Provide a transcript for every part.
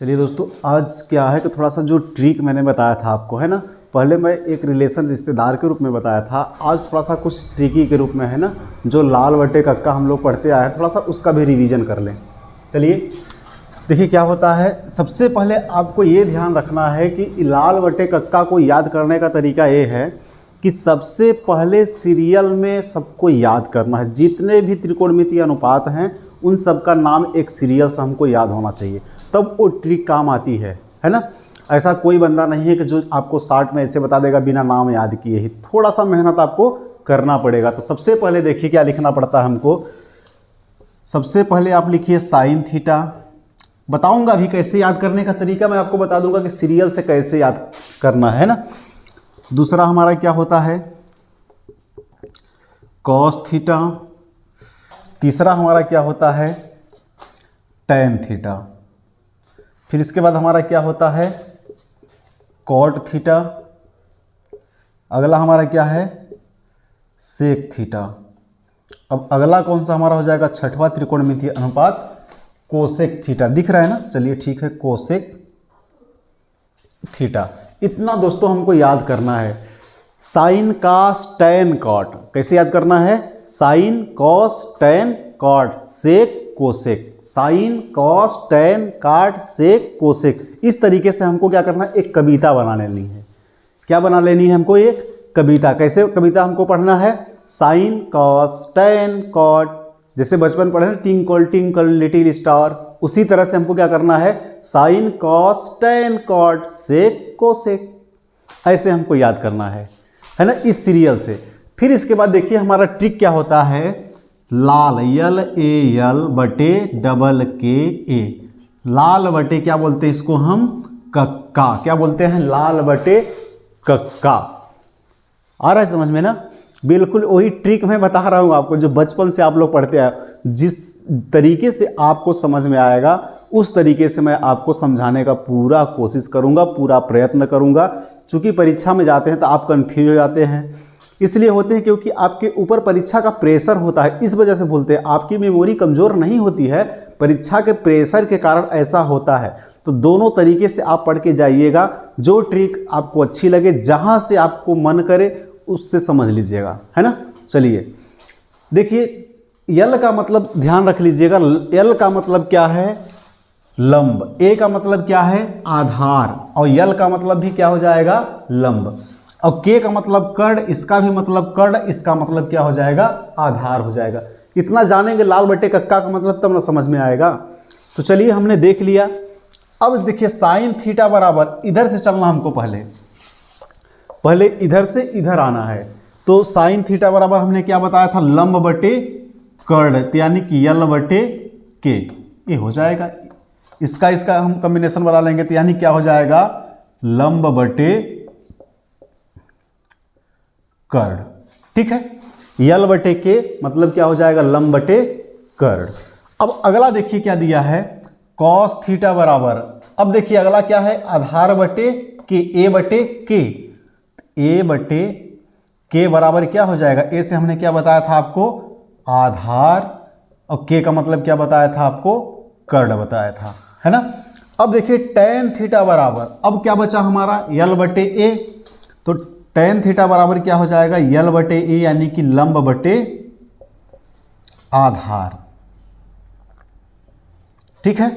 चलिए दोस्तों, आज क्या है कि थोड़ा सा जो ट्रिक मैंने बताया था आपको, है ना, पहले मैं एक रिलेशन रिश्तेदार के रूप में बताया था। आज थोड़ा सा कुछ ट्रिकी के रूप में, है ना, जो लाल बटे कक्का हम लोग पढ़ते आए हैं, थोड़ा सा उसका भी रिवीजन कर लें। चलिए देखिए क्या होता है। सबसे पहले आपको ये ध्यान रखना है कि लाल बटे कक्का को याद करने का तरीका ये है कि सबसे पहले सीरियल में सबको याद करना है। जितने भी त्रिकोणमितीय अनुपात हैं उन सब का नाम एक सीरियल से हमको याद होना चाहिए, तब वो ट्रिक काम आती है ना। ऐसा कोई बंदा नहीं है कि जो आपको 60 में ऐसे बता देगा बिना नाम याद किए ही। थोड़ा सा मेहनत आपको करना पड़ेगा। तो सबसे पहले देखिए क्या लिखना पड़ता है हमको। सबसे पहले आप लिखिए साइन थीटा। बताऊंगा अभी कैसे याद करने का तरीका, मैं आपको बता दूंगा कि सीरियल से कैसे याद करना है ना। दूसरा हमारा क्या होता है, कॉस थीटा। तीसरा हमारा क्या होता है, टैन थीटा। फिर इसके बाद हमारा क्या होता है, कॉट थीटा। अगला हमारा क्या है, सेक थीटा। अब अगला कौन सा हमारा हो जाएगा, छठवां त्रिकोणमितीय अनुपात, कोसेक थीटा। दिख रहा है ना, चलिए ठीक है, कोसेक थीटा। इतना दोस्तों हमको याद करना है। साइन कॉस टैन कॉट कैसे याद करना है, sine cos tan cot sec cosec. Sine cos tan cot sec cosec. इस तरीके से हमको क्या करना है, एक कविता बना लेनी है। क्या बना लेनी है हमको, एक कविता। कैसे कविता हमको पढ़ना है, साइन कॉस टैन कॉट, जैसे बचपन पढ़े ना, टिंकल टिंकल लिटिल स्टार, उसी तरह से हमको क्या करना है, sine cos tan cot sec cosec. ऐसे हमको याद करना है ना, इस सीरियल से। फिर इसके बाद देखिए हमारा ट्रिक क्या होता है, लाल यल ए यल बटे डबल के ए। लाल बटे क्या बोलते हैं इसको हम, कक्का। क्या बोलते हैं, लाल बटे कक्का। आ रहा है समझ में ना। बिल्कुल वही ट्रिक मैं बता रहा हूँ आपको, जो बचपन से आप लोग पढ़ते आए। जिस तरीके से आपको समझ में आएगा उस तरीके से मैं आपको समझाने का पूरा कोशिश करूँगा, पूरा प्रयत्न करूँगा। चूँकि परीक्षा में जाते हैं तो आप कन्फ्यूज हो जाते हैं, इसलिए होते हैं क्योंकि आपके ऊपर परीक्षा का प्रेशर होता है, इस वजह से भूलते हैं। आपकी मेमोरी कमज़ोर नहीं होती है, परीक्षा के प्रेशर के कारण ऐसा होता है। तो दोनों तरीके से आप पढ़ के जाइएगा। जो ट्रिक आपको अच्छी लगे, जहाँ से आपको मन करे उससे समझ लीजिएगा, है ना। चलिए देखिए, यल का मतलब ध्यान रख लीजिएगा। यल का मतलब क्या है, लंब। ए का मतलब क्या है, आधार। और यल का मतलब भी क्या हो जाएगा, लंब। और के का मतलब कर्ण, इसका भी मतलब कर्ण, इसका मतलब क्या हो जाएगा, आधार हो जाएगा। इतना जानेंगे लाल बटे कक्का का मतलब, तब ना समझ में आएगा। तो चलिए हमने देख लिया। अब देखिए साइन थीटा बराबर, इधर से चलना हमको, पहले इधर से इधर आना है। तो साइन थीटा बराबर हमने क्या बताया था, लंब बटे कर्ण, यानी कि यल बटे के। ये हो जाएगा, इसका हम कॉम्बिनेशन बना लेंगे, तो यानी क्या हो जाएगा, लंब बटे कर्ण। ठीक है, यल बटे के मतलब क्या हो जाएगा, लंब बटे कर्ण। अब अगला देखिए क्या दिया है, कॉस थीटा बराबर। अब देखिए अगला क्या है, आधार बटे के, ए बटे के। ए बटे के बराबर क्या हो जाएगा, ए से हमने क्या बताया था आपको, आधार, और के का मतलब क्या बताया था आपको, कर्ण बताया था, है ना। अब देखिए टैन थीटा बराबर, अब क्या बचा हमारा, यल बटे ए। तो टैन थीटा बराबर क्या हो जाएगा, यल बटे ए, यानी कि लंब बटे आधार। ठीक है,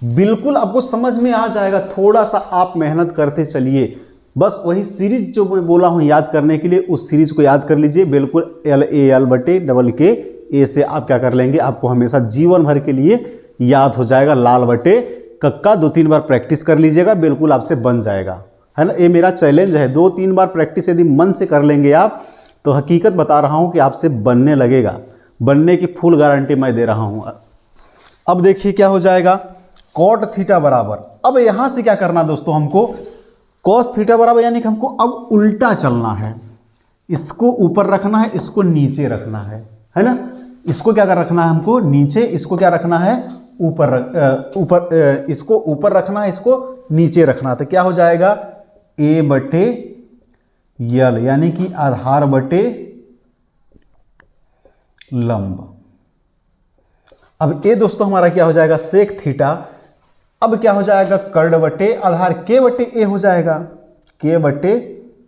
बिल्कुल आपको समझ में आ जाएगा। थोड़ा सा आप मेहनत करते चलिए, बस वही सीरीज जो मैं बोला हूं याद करने के लिए, उस सीरीज को याद कर लीजिए। बिल्कुल यल ए यल बटे डबल के ए से आप क्या कर लेंगे, आपको हमेशा जीवन भर के लिए याद हो जाएगा लाल बटे कक्का। 2-3 बार प्रैक्टिस कर लीजिएगा, बिल्कुल आपसे बन जाएगा, है ना। ये मेरा चैलेंज है, 2-3 बार प्रैक्टिस यदि मन से कर लेंगे आप, तो हकीकत बता रहा हूं कि आपसे बनने लगेगा। बनने की फुल गारंटी मैं दे रहा हूं। अब देखिए क्या हो जाएगा, कॉट थीटा बराबर। अब यहां से क्या करना दोस्तों, हमको कॉस थीटा बराबर, यानी कि हमको अब उल्टा चलना है। इसको ऊपर रखना है, इसको नीचे रखना है ना। इसको क्या कर रखना है हमको, नीचे। इसको क्या रखना है, ऊपर। इसको ऊपर रखना है, इसको नीचे रखना। तो क्या हो जाएगा, ए बटे यल, यानी कि आधार बटे लंब। अब ए दोस्तों हमारा क्या हो जाएगा, सेक थीटा। अब क्या हो जाएगा, कर्ण बटे आधार k बटे a हो जाएगा, k बटे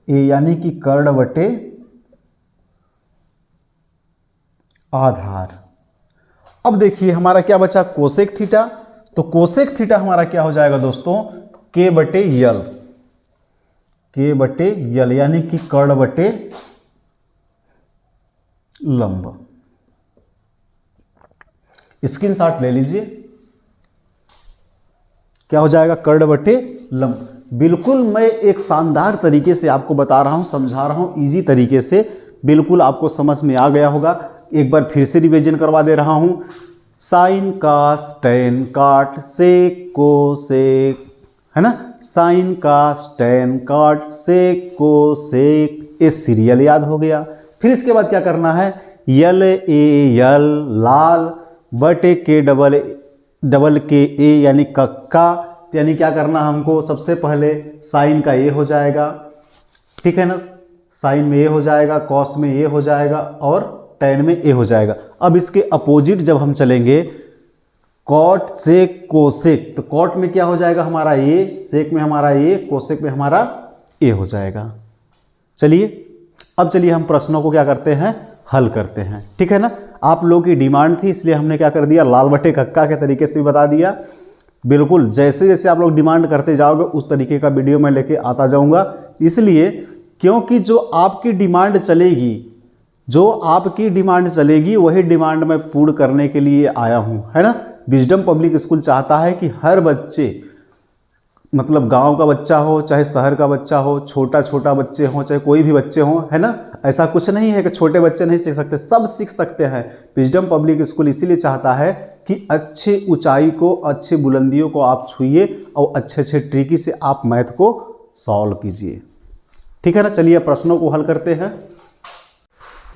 a यानी कि कर्ण बटे आधार। अब देखिए हमारा क्या बचा, कोसेक थीटा, तो कोसेक थीटा हमारा क्या हो जाएगा दोस्तों, k बटे यल, k बटे यल यानी कि कर्ण बटे लंब। स्क्रीनशॉट ले लीजिए, क्या हो जाएगा, कर्ण बटे लंब। बिल्कुल मैं एक शानदार तरीके से आपको बता रहा हूं, समझा रहा हूं इजी तरीके से, बिल्कुल आपको समझ में आ गया होगा। एक बार फिर से रिवीजन करवा दे रहा हूं, साइन कास टेन काट सेक कोसेक, है ना, साइन कास टेन काट सेक कोसेक, ये सीरियल याद हो गया। फिर इसके बाद क्या करना है, यल ए यल लाल बटे के डबल के ए यानी कक्का, यानी क्या करना हमको, सबसे पहले साइन का ए हो जाएगा, ठीक है ना, साइन में ए हो जाएगा, कॉस में ए हो जाएगा और टेन में ए हो जाएगा। अब इसके अपोजिट जब हम चलेंगे, कॉट सेक कोसेक, तो कॉट में क्या हो जाएगा हमारा ए, सेक में हमारा ए, कोसेक में हमारा ए हो जाएगा। चलिए अब चलिए हम प्रश्नों को क्या करते हैं, हल करते हैं, ठीक है ना। आप लोगों की डिमांड थी इसलिए हमने क्या कर दिया, लाल बटे कक्का के तरीके से भी बता दिया। बिल्कुल जैसे जैसे आप लोग डिमांड करते जाओगे उस तरीके का वीडियो मैं लेके आता जाऊंगा, इसलिए क्योंकि जो आपकी डिमांड चलेगी, जो आपकी डिमांड चलेगी वही डिमांड मैं पूर्ण करने के लिए आया हूं, है ना। विजडम पब्लिक स्कूल चाहता है कि हर बच्चे, मतलब गांव का बच्चा हो चाहे शहर का बच्चा हो, छोटा छोटा बच्चे हो चाहे कोई भी बच्चे हो, है ना, ऐसा कुछ नहीं है कि छोटे बच्चे नहीं सीख सकते, सब सीख सकते हैं। विजडम पब्लिक स्कूल इसीलिए चाहता है कि अच्छे ऊंचाई को, अच्छे बुलंदियों को आप छुइए और अच्छे अच्छे ट्रिकी से आप मैथ को सॉल्व कीजिए, ठीक है ना। चलिए प्रश्नों को हल करते हैं।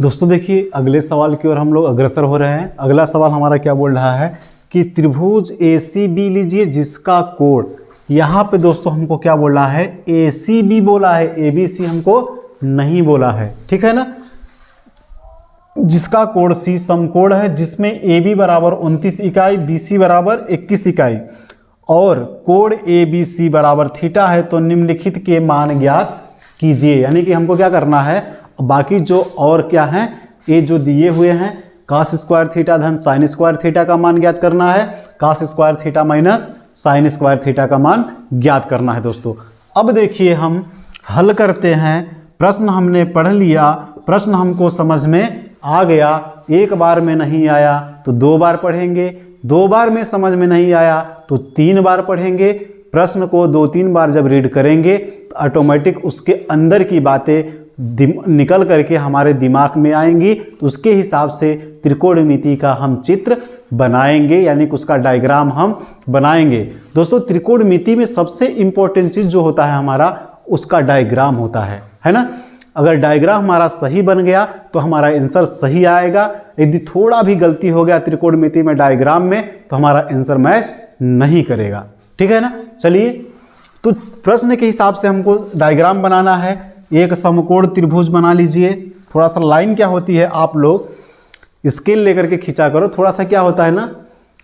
दोस्तों देखिए अगले सवाल की ओर हम लोग अग्रसर हो रहे हैं। अगला सवाल हमारा क्या बोल रहा है कि त्रिभुज ACB लीजिए जिसका कोण, यहाँ पे दोस्तों हमको क्या बोला है, ACB बोला है, ABC हमको नहीं बोला है, ठीक है ना। जिसका कोण C समकोण है, जिसमें AB बराबर 29 इकाई, BC बराबर 21 इकाई और कोण ABC बराबर थीटा है, तो निम्नलिखित के मान ज्ञात कीजिए। यानी कि हमको क्या करना है, बाकी जो और क्या है, ये जो दिए हुए हैं कास स्क्वायर थीटा धन साइन स्क्वायर थीटा का मान ज्ञात करना है, cos square theta minus sine square theta का मान ज्ञात करना है दोस्तों। अब देखिए हम हल करते हैं। प्रश्न हमने पढ़ लिया, प्रश्न हमको समझ में आ गया, एक बार में नहीं आया तो 2 बार पढ़ेंगे, 2 बार में समझ में नहीं आया तो 3 बार पढ़ेंगे। प्रश्न को 2-3 बार जब रीड करेंगे तो ऑटोमेटिक उसके अंदर की बातें निकल करके हमारे दिमाग में आएंगी, तो उसके हिसाब से त्रिकोणमिति का हम चित्र बनाएंगे, यानी कि उसका डायग्राम हम बनाएंगे। दोस्तों त्रिकोणमिति में सबसे इंपॉर्टेंट चीज़ जो होता है हमारा, उसका डायग्राम होता है ना। अगर डायग्राम हमारा सही बन गया तो हमारा आंसर सही आएगा, यदि थोड़ा भी गलती हो गया त्रिकोणमिति में डायग्राम में तो हमारा आंसर मैच नहीं करेगा, ठीक है ना। चलिए तो प्रश्न के हिसाब से हमको डायग्राम बनाना है। एक समकोण त्रिभुज बना लीजिए। थोड़ा सा लाइन क्या होती है, आप लोग स्केल लेकर के खींचा करो, थोड़ा सा क्या होता है ना,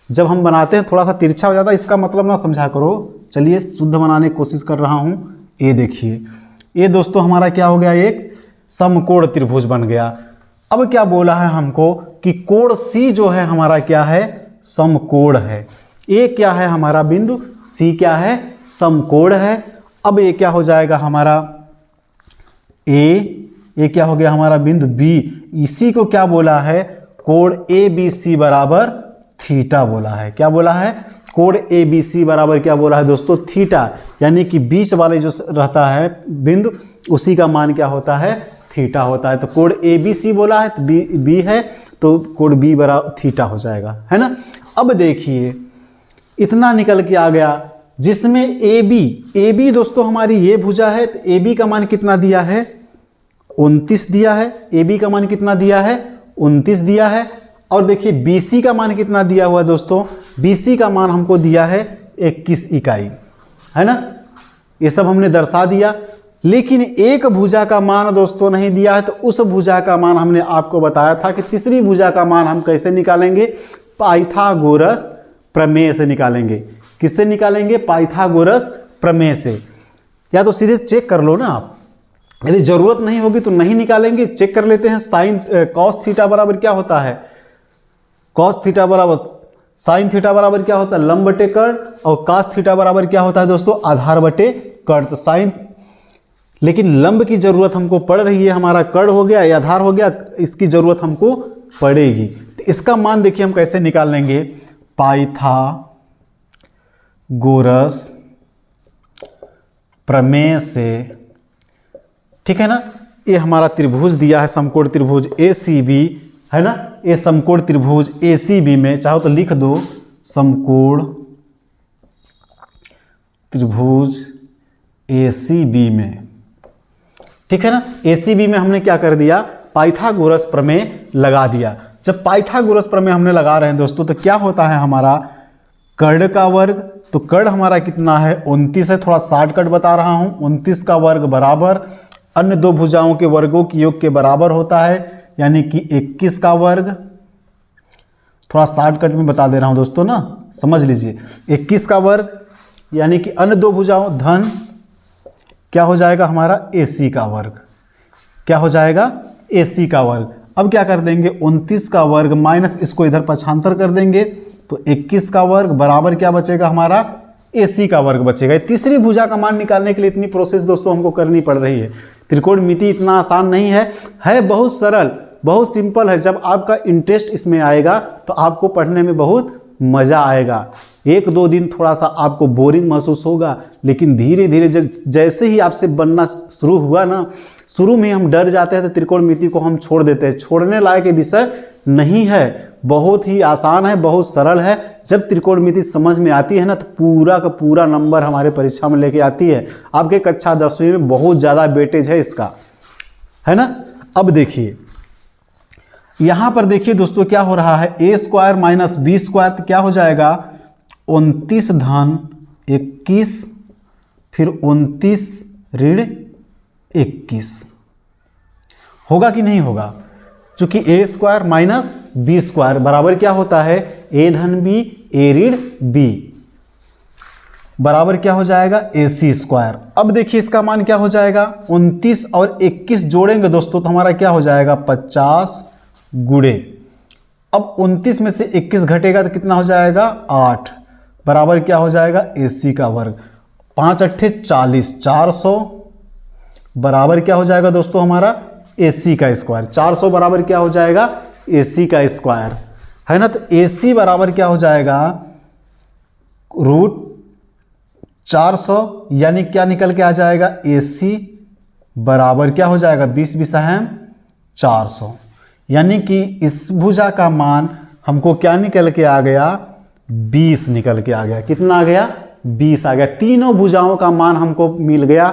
जब हम बनाते हैं थोड़ा सा तिरछा हो जाता है, इसका मतलब ना समझा करो। चलिए शुद्ध बनाने की कोशिश कर रहा हूँ। ये देखिए, ये दोस्तों हमारा क्या हो गया, एक समकोण त्रिभुज बन गया। अब क्या बोला है हमको कि कोण C जो है हमारा क्या है, समकोण है। ए क्या है हमारा बिंदु, C क्या है, समकोण है। अब ये क्या हो जाएगा हमारा ए क्या हो गया हमारा बिंदु B, इसी को क्या बोला है, कोण ABC बराबर थीटा बोला है। क्या बोला है, कोण ABC बराबर क्या बोला है दोस्तों, थीटा। यानी कि बीच वाले जो रहता है बिंदु, उसी का मान क्या होता है, थीटा होता है। तो कोण ABC बोला है तो B है, तो कोण B बराबर थीटा हो जाएगा, है ना। अब देखिए इतना निकल के आ गया, जिसमें AB दोस्तों हमारी ये भुजा है, तो AB का मान कितना दिया है, 29 दिया है। AB का मान कितना दिया है, 29 दिया है। और देखिए BC का मान कितना दिया हुआ है दोस्तों, BC का मान हमको दिया है 21 इकाई, है ना। ये सब हमने दर्शा दिया, लेकिन एक भुजा का मान दोस्तों नहीं दिया है। तो उस भुजा का मान हमने आपको बताया था कि तीसरी भुजा का मान हम कैसे निकालेंगे, पाइथागोरस प्रमेय से निकालेंगे। किससे निकालेंगे? पाइथागोरस प्रमेय से। या तो सीधे चेक कर लो ना आप, यदि जरूरत नहीं होगी तो नहीं निकालेंगे। चेक कर लेते हैं। साइन कॉस थीटा बराबर क्या होता है? कॉस थीटा बराबर साइन थीटा बराबर क्या होता है? लंब बटे कर्ण। और कास थीटा बराबर क्या होता है दोस्तों? आधार बटे कर्ण। तो साइन, लेकिन लंब की जरूरत हमको पड़ रही है, हमारा कर्ण हो गया या आधार हो गया, इसकी जरूरत हमको पड़ेगी। तो इसका मान देखिए हम कैसे निकाल लेंगे? पाइथागोरस प्रमेय से, ठीक है ना। ये हमारा त्रिभुज दिया है, समकोण त्रिभुज ACB है ना। ये समकोण त्रिभुज ACB में, चाहो तो लिख दो समकोण त्रिभुज ACB में, ठीक है ना। ACB में हमने क्या कर दिया? पाइथागोरस प्रमेय लगा दिया। जब पाइथागोरस प्रमेय हमने लगा रहे हैं दोस्तों, तो क्या होता है हमारा? कर्ण का वर्ग, तो कर्ण हमारा कितना है? 29 है। थोड़ा शॉर्टकट बता रहा हूं। 29 का वर्ग बराबर अन्य दो भुजाओं के वर्गों के योग के बराबर होता है, यानी कि 21 का वर्ग। थोड़ा शॉर्टकट में बता दे रहा हूं दोस्तों ना, समझ लीजिए। 21 का वर्ग यानी कि अन्य दो भुजाओं धन क्या हो जाएगा हमारा? AC का वर्ग। क्या हो जाएगा? AC का वर्ग। अब क्या कर देंगे? 29 का वर्ग माइनस इसको इधर पक्षांतर कर देंगे, तो 21 का वर्ग बराबर क्या बचेगा हमारा? AC का वर्ग बचेगा। तीसरी भुजा का मान निकालने के लिए इतनी प्रोसेस दोस्तों हमको करनी पड़ रही है। त्रिकोणमिति इतना आसान नहीं है बहुत सरल, बहुत सिंपल है। जब आपका इंटरेस्ट इसमें आएगा तो आपको पढ़ने में बहुत मज़ा आएगा। 1-2 दिन थोड़ा सा आपको बोरिंग महसूस होगा, लेकिन धीरे धीरे जैसे ही आपसे बनना शुरू हुआ ना, शुरू में हम डर जाते हैं तो त्रिकोणमिति को हम छोड़ देते हैं। छोड़ने लायक विषय नहीं है, बहुत ही आसान है, बहुत सरल है। जब त्रिकोणमिति समझ में आती है ना, तो पूरा का पूरा नंबर हमारे परीक्षा में लेके आती है। आपके कक्षा 10वीं में बहुत ज़्यादा वेटेज है इसका, है ना। अब देखिए यहाँ पर देखिए दोस्तों क्या हो रहा है? A square minus B square, तो क्या हो जाएगा? 29 धन 21 फिर 29 ऋण 21 होगा कि नहीं होगा? चूंकि A square minus B square बराबर क्या होता है? A धन B A ऋण B बराबर क्या हो जाएगा? AC square. अब देखिए इसका मान क्या हो जाएगा? 29 और 21 जोड़ेंगे दोस्तों तो हमारा क्या हो जाएगा? 50 गुणे। अब 29 में से 21 घटेगा तो कितना हो जाएगा? 8 बराबर क्या हो जाएगा? AC का वर्ग। 5 अट्ठे 40, 400 बराबर क्या हो जाएगा दोस्तों हमारा? AC का स्क्वायर। 400 बराबर क्या हो जाएगा? AC का स्क्वायर, है ना। तो AC बराबर क्या हो जाएगा? √400, यानी क्या निकल के आ जाएगा? AC बराबर क्या हो जाएगा? 20 बिसहैम 400, यानी कि इस भुजा का मान हमको क्या निकल के आ गया? 20 निकल के आ गया। कितना आ गया? 20 आ गया। तीनों भुजाओं का मान हमको मिल गया।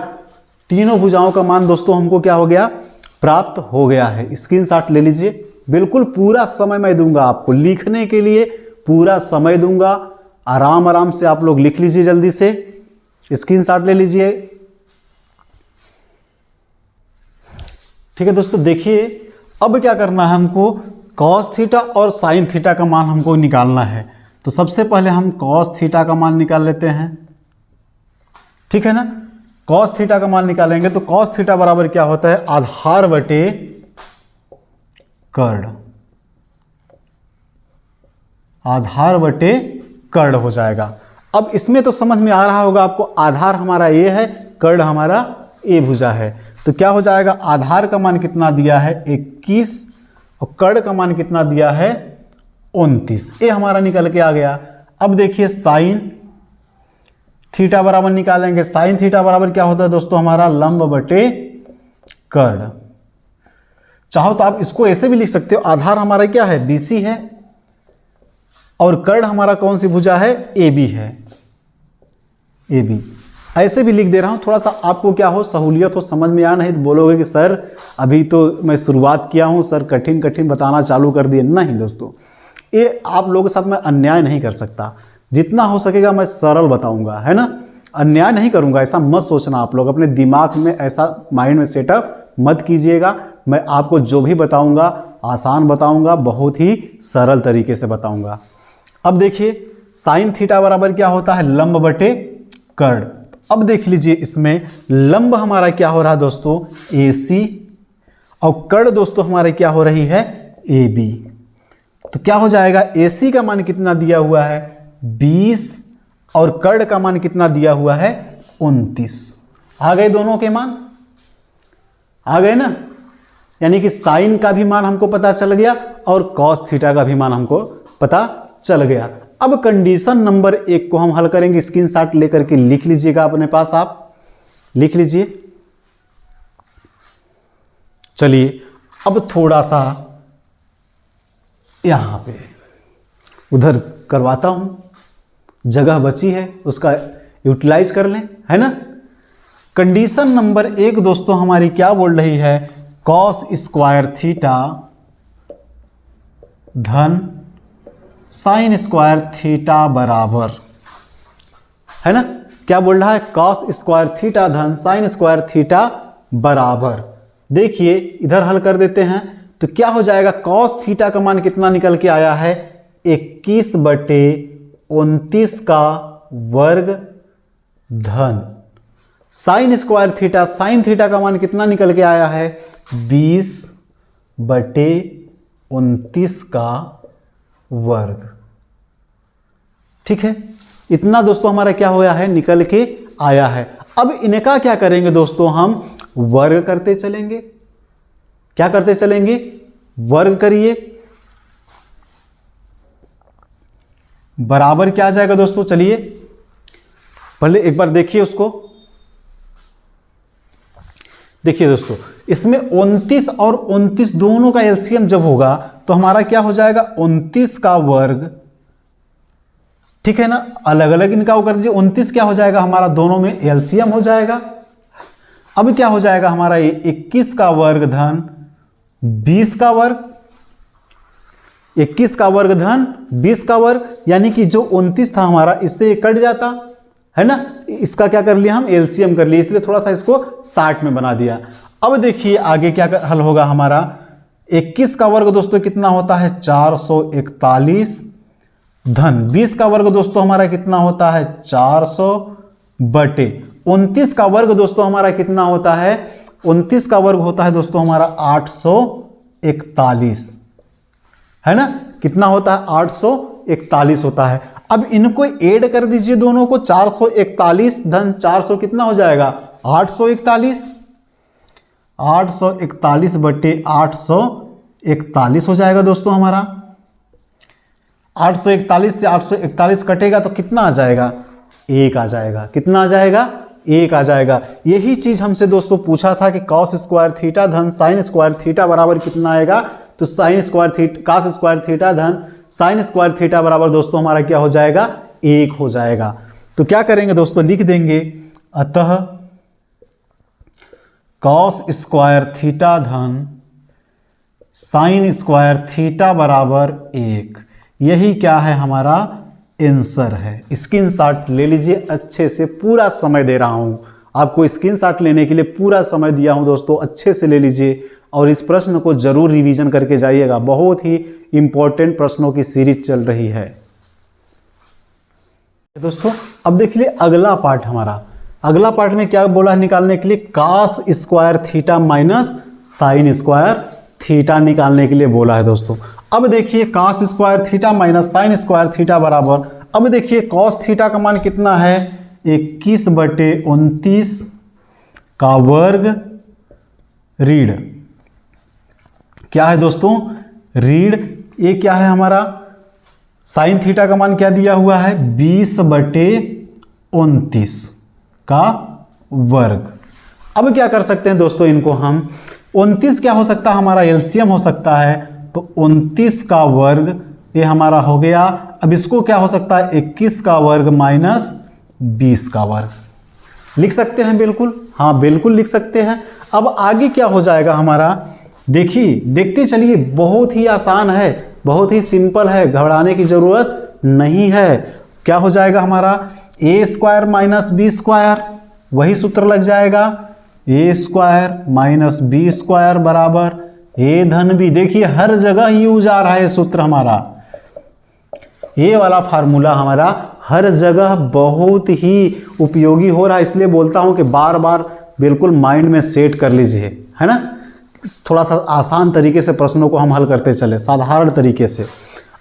तीनों भुजाओं का मान दोस्तों हमको क्या हो गया? प्राप्त हो गया है। स्क्रीनशॉट ले लीजिए। बिल्कुल पूरा समय मैं दूंगा आपको लिखने के लिए, पूरा समय दूंगा। आराम आराम से आप लोग लिख लीजिए, जल्दी से स्क्रीनशॉट ले लीजिए। ठीक है दोस्तों, देखिए अब क्या करना है हमको? कॉस थीटा और साइन थीटा का मान हमको निकालना है। तो सबसे पहले हम कॉस थीटा का मान निकाल लेते हैं, ठीक है ना। कॉस थीटा का मान निकालेंगे तो कॉस थीटा बराबर क्या होता है? आधार बटे कर्ण। आधार बटे कर्ण हो जाएगा। अब इसमें तो समझ में आ रहा होगा आपको, आधार हमारा A है, कर्ण हमारा A भुजा है। तो क्या हो जाएगा? आधार का मान कितना दिया है? 21 और कर्ण का मान कितना दिया है? 29। ये हमारा निकल के आ गया। अब देखिए साइन थीटा बराबर निकालेंगे। साइन थीटा बराबर क्या होता है दोस्तों हमारा? लंब बटे कर्ण। चाहो तो आप इसको ऐसे भी लिख सकते हो, आधार हमारा क्या है? BC है और कर्ण हमारा कौन सी भुजा है? AB है, AB। ऐसे भी लिख दे रहा हूं, थोड़ा सा आपको क्या हो, सहूलियत हो, समझ में आ। नहीं तो बोलोगे कि सर अभी तो मैं शुरुआत किया हूं, सर कठिन कठिन बताना चालू कर दिए। नहीं दोस्तों, ये आप लोगों के साथ मैं अन्याय नहीं कर सकता। जितना हो सकेगा मैं सरल बताऊंगा, है ना। अन्याय नहीं करूंगा, ऐसा मत सोचना आप लोग। अपने दिमाग में ऐसा माइंड में सेटअप मत कीजिएगा। मैं आपको जो भी बताऊंगा आसान बताऊंगा, बहुत ही सरल तरीके से बताऊंगा। अब देखिए साइन थीटा बराबर क्या होता है, लंब बटे कर्ण। अब देख लीजिए इसमें लंब हमारा क्या हो रहा है दोस्तों, AC, और कर्ण दोस्तों हमारे क्या हो रही है, AB। तो क्या हो जाएगा, AC का मान कितना दिया हुआ है 20 और कर्ण का मान कितना दिया हुआ है 29। आ गए दोनों के मान, आ गए ना। यानी कि साइन का भी मान हमको पता चल गया और कॉस थीटा का भी मान हमको पता चल गया। अब कंडीशन नंबर 1 को हम हल करेंगे, स्क्रीनशॉट लेकर के लिख लीजिएगा अपने पास, आप लिख लीजिए। चलिए अब थोड़ा सा यहां पे उधर करवाता हूं, जगह बची है उसका यूटिलाइज कर लें, है ना। कंडीशन नंबर 1 दोस्तों हमारी क्या बोल रही है, कॉस स्क्वायर थीटा धन साइन स्क्वायर थीटा बराबर, है ना। क्या बोल रहा है, कॉस स्क्वायर थीटा धन साइन स्क्वायर थीटा बराबर। देखिए इधर हल कर देते हैं तो क्या हो जाएगा, कॉस थीटा का मान कितना निकल के आया है 21/29 का वर्ग धन sine square theta, sine theta का मान कितना निकल के आया है 20/29 का वर्ग। ठीक है, इतना दोस्तों हमारा क्या होया है, निकल के आया है। अब इनका क्या करेंगे दोस्तों, हम वर्ग करते चलेंगे। क्या करते चलेंगे, वर्ग करिए। बराबर क्या आ जाएगा दोस्तों, चलिए पहले एक बार देखिए उसको। देखिए दोस्तों इसमें 29 और 29 दोनों का एलसीएम जब होगा तो हमारा क्या हो जाएगा 29 का वर्ग, ठीक है ना। अलग अलग इनका वो कर दीजिए, 29 क्या हो जाएगा हमारा, दोनों में एलसीएम हो जाएगा। अब क्या हो जाएगा हमारा 21 का वर्ग धन 20 का वर्ग, 21 का वर्ग धन 20 का वर्ग, यानी कि जो 29 था हमारा इससे ये कट जाता है ना। इसका क्या कर लिया हम, एलसीएम कर लिया, इसलिए थोड़ा सा इसको 60 में बना दिया। अब देखिए आगे क्या हल होगा हमारा, 21 का वर्ग दोस्तों कितना होता है 441 धन 20 का वर्ग दोस्तों हमारा कितना होता है 400 बटे 29 का वर्ग दोस्तों हमारा कितना होता है, 29 का वर्ग होता है दोस्तों हमारा 841, है ना। कितना होता है 841 होता है। अब इनको ऐड कर दीजिए दोनों को, 441 धन 400 कितना हो जाएगा 841, 841 बटे 841 हो जाएगा दोस्तों हमारा। 841 से 841 कटेगा तो कितना आ जाएगा, 1 आ जाएगा। कितना आ जाएगा, 1 आ जाएगा। यही चीज हमसे दोस्तों पूछा था कि कॉस स्क्वायर थीटा धन साइन स्क्वायर थीटा बराबर कितना आएगा, तो sign square theta, cos square theta धन साइन स्क्वायर थीटा बराबर दोस्तों हमारा क्या हो जाएगा 1 हो जाएगा। तो क्या करेंगे दोस्तों, लिख देंगे अतः कॉस स्क्वायर थीटा धन साइन स्क्वायर थीटा बराबर 1। यही क्या है हमारा आंसर है। स्क्रीनशॉट ले लीजिए, अच्छे से पूरा समय दे रहा हूं आपको, स्क्रीनशॉट लेने के लिए पूरा समय दिया हूं दोस्तों, अच्छे से ले लीजिए और इस प्रश्न को जरूर रिवीजन करके जाइएगा। बहुत ही इंपॉर्टेंट प्रश्नों की सीरीज चल रही है दोस्तों। अब देखिए अगला पार्ट हमारा, अगला पार्ट में क्या बोला है निकालने के लिए, cos square theta minus sine square theta निकालने के लिए बोला है दोस्तों। अब देखिए cos square theta minus sine square theta बराबर, अब देखिए कॉस थीटा का मान कितना है 21/29 का वर्ग रीड, क्या है दोस्तों रीड, ये क्या है हमारा साइन थीटा का मान क्या दिया हुआ है 20/29 का वर्ग। अब क्या कर सकते हैं दोस्तों, इनको हम 29 क्या हो सकता है हमारा एलसीएम हो सकता है, तो 29 का वर्ग ये हमारा हो गया। अब इसको क्या हो सकता है 21 का वर्ग माइनस 20 का वर्ग, लिख सकते हैं बिल्कुल, हाँ बिल्कुल लिख सकते हैं। अब आगे क्या हो जाएगा हमारा, देखिए देखते चलिए, बहुत ही आसान है, बहुत ही सिंपल है, घबराने की जरूरत नहीं है। क्या हो जाएगा हमारा ए स्क्वायर माइनस बी स्क्वायर, वही सूत्र लग जाएगा, ए स्क्वायर माइनस बी स्क्वायर बराबर ए धन बी। देखिए हर जगह यूज आ रहा है सूत्र हमारा, ये वाला फार्मूला हमारा हर जगह बहुत ही उपयोगी हो रहा है, इसलिए बोलता हूँ कि बार बार बिल्कुल माइंड में सेट कर लीजिए, है ना। थोड़ा सा आसान तरीके से प्रश्नों को हम हल करते चले, साधारण तरीके से।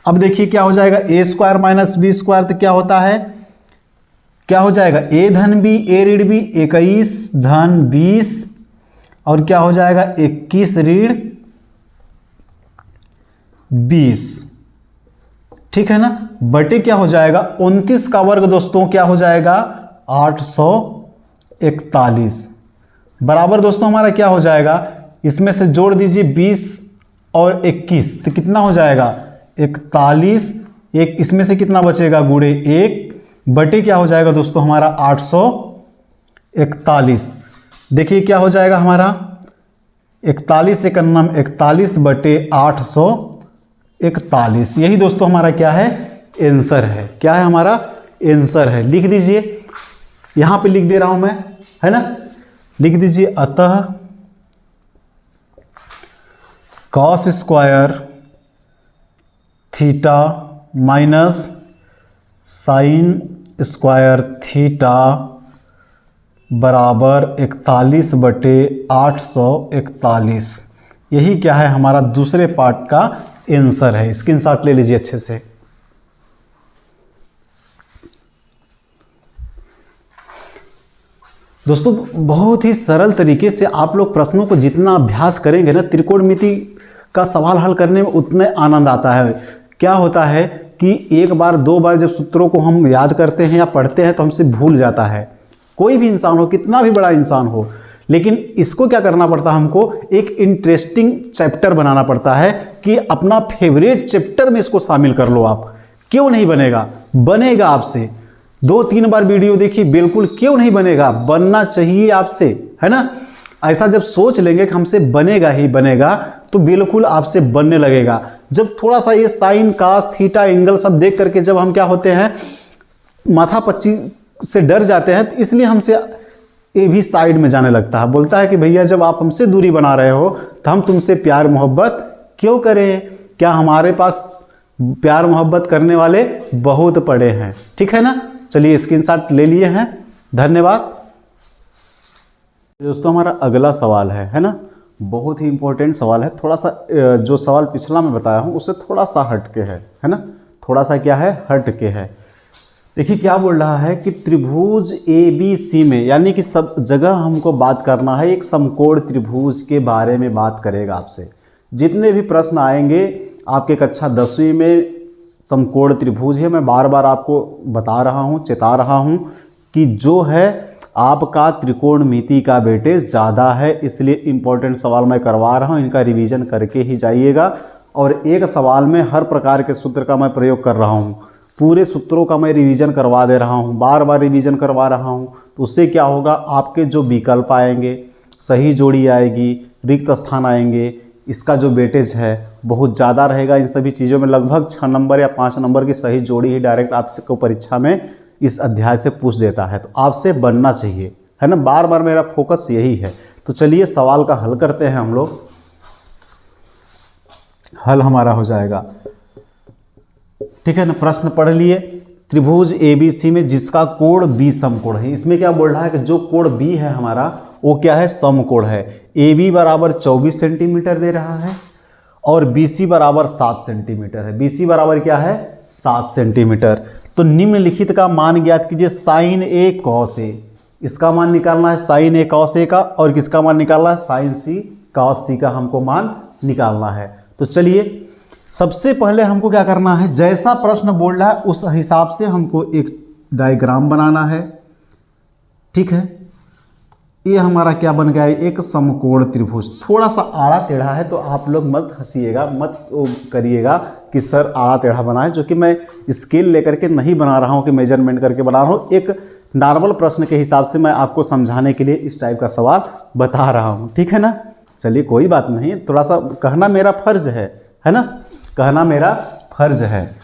अब देखिए क्या हो जाएगा, ए स्क्वायर माइनस बी स्क्वायर तो क्या होता है, क्या हो जाएगा, ए धन बी ए ऋण बी 21 धन 20 और क्या हो जाएगा 21 ऋण 20, ठीक है ना, बटे क्या हो जाएगा 29 का वर्ग दोस्तों क्या हो जाएगा 841 बराबर दोस्तों हमारा क्या हो जाएगा, इसमें से जोड़ दीजिए 20 और 21 तो कितना हो जाएगा 41, एक इसमें से कितना बचेगा गुणे 1 बटे क्या हो जाएगा दोस्तों हमारा 841। देखिए क्या हो जाएगा हमारा 41 एक अन्नम 41 बटे 841, यही दोस्तों हमारा क्या है आंसर है, क्या है हमारा आंसर है। लिख दीजिए, यहां पे लिख दे रहा हूं मैं, है ना, लिख दीजिए अतः cos square theta minus sine square theta बराबर 41 बटे 841, यही क्या है हमारा दूसरे पार्ट का आंसर है। स्क्रीनशॉट ले लीजिए अच्छे से। दोस्तों बहुत ही सरल तरीके से आप लोग प्रश्नों को जितना अभ्यास करेंगे ना, त्रिकोणमिति का सवाल हल करने में उतने आनंद आता है। क्या होता है कि एक बार दो बार जब सूत्रों को हम याद करते हैं या पढ़ते हैं तो हमसे भूल जाता है, कोई भी इंसान हो, कितना भी बड़ा इंसान हो, लेकिन इसको क्या करना पड़ता है, हमको एक इंटरेस्टिंग चैप्टर बनाना पड़ता है कि अपना फेवरेट चैप्टर में इसको शामिल कर लो आप। क्यों नहीं बनेगा, बनेगा आपसे। 2-3 बार वीडियो देखिए, बिल्कुल क्यों नहीं बनेगा, बनना चाहिए आपसे, है ना। ऐसा जब सोच लेंगे कि हमसे बनेगा ही बनेगा तो बिल्कुल आपसे बनने लगेगा। जब थोड़ा सा ये साइन कास थीटा एंगल सब देख करके जब हम क्या होते हैं माथा पच्ची से डर जाते हैं, तो इसलिए हमसे ये भी साइड में जाने लगता है, बोलता है कि भैया जब आप हमसे दूरी बना रहे हो तो हम तुमसे प्यार मोहब्बत क्यों करें, क्या हमारे पास प्यार मोहब्बत करने वाले बहुत पड़े हैं, ठीक है ना। चलिए स्क्रीनशॉट ले लिए हैं, धन्यवाद। दोस्तों हमारा अगला सवाल है ना, बहुत ही इंपॉर्टेंट सवाल है। थोड़ा सा जो सवाल पिछला मैं बताया हूँ उससे थोड़ा सा हटके है ना, थोड़ा सा क्या है हटके है। देखिए क्या बोल रहा है कि त्रिभुज ABC में, यानी कि सब जगह हमको बात करना है, एक समकोण त्रिभुज के बारे में बात करेगा आपसे। जितने भी प्रश्न आएंगे आपके कक्षा 10वीं में समकोण त्रिभुज है, मैं बार बार आपको बता रहा हूँ, चेता रहा हूँ कि जो है आपका त्रिकोणमिति का वेटेज ज़्यादा है, इसलिए इम्पोर्टेंट सवाल मैं करवा रहा हूँ, इनका रिवीजन करके ही जाइएगा। और एक सवाल में हर प्रकार के सूत्र का मैं प्रयोग कर रहा हूँ, पूरे सूत्रों का मैं रिवीजन करवा दे रहा हूँ, बार बार रिवीजन करवा रहा हूँ। तो उससे क्या होगा, आपके जो विकल्प आएंगे, सही जोड़ी आएगी, रिक्त स्थान आएंगे, इसका जो वेटेज है बहुत ज़्यादा रहेगा। इन सभी चीज़ों में लगभग 6 नंबर या 5 नंबर की सही जोड़ी ही डायरेक्ट आपको परीक्षा में इस अध्याय से पूछ देता है, तो आपसे बनना चाहिए, है ना। बार बार मेरा फोकस यही है। तो चलिए सवाल का हल करते हैं हम लोग। हल हमारा हो जाएगा, ठीक है ना। प्रश्न पढ़ लिए, त्रिभुज ABC में जिसका कोण B समकोण है। इसमें क्या बोल रहा है कि जो कोण B है हमारा वो क्या है, समकोण है। AB बराबर 24 सेंटीमीटर दे रहा है और BC बराबर 7 सेंटीमीटर है। BC बराबर क्या है 7 सेंटीमीटर। तो निम्नलिखित का मान ज्ञात कीजिए, साइन A कॉस A, इसका मान निकालना है साइन A कॉस A का, और किसका मान निकालना है साइन C कॉस C का हमको मान निकालना है। तो चलिए सबसे पहले हमको क्या करना है, जैसा प्रश्न बोल रहा है उस हिसाब से हमको एक डायग्राम बनाना है, ठीक है। ये हमारा क्या बन गया है, एक समकोण त्रिभुज। थोड़ा सा आड़ा टेढ़ा है तो आप लोग मत हंसिएगा, मत करिएगा कि सर आड़ा टेढ़ा बनाए, जो कि मैं स्केल लेकर के नहीं बना रहा हूँ कि मेजरमेंट करके बना रहा हूँ। एक नॉर्मल प्रश्न के हिसाब से मैं आपको समझाने के लिए इस टाइप का सवाल बता रहा हूँ, ठीक है ना। चलिए कोई बात नहीं, थोड़ा सा कहना मेरा फर्ज है ना, कहना मेरा फर्ज है।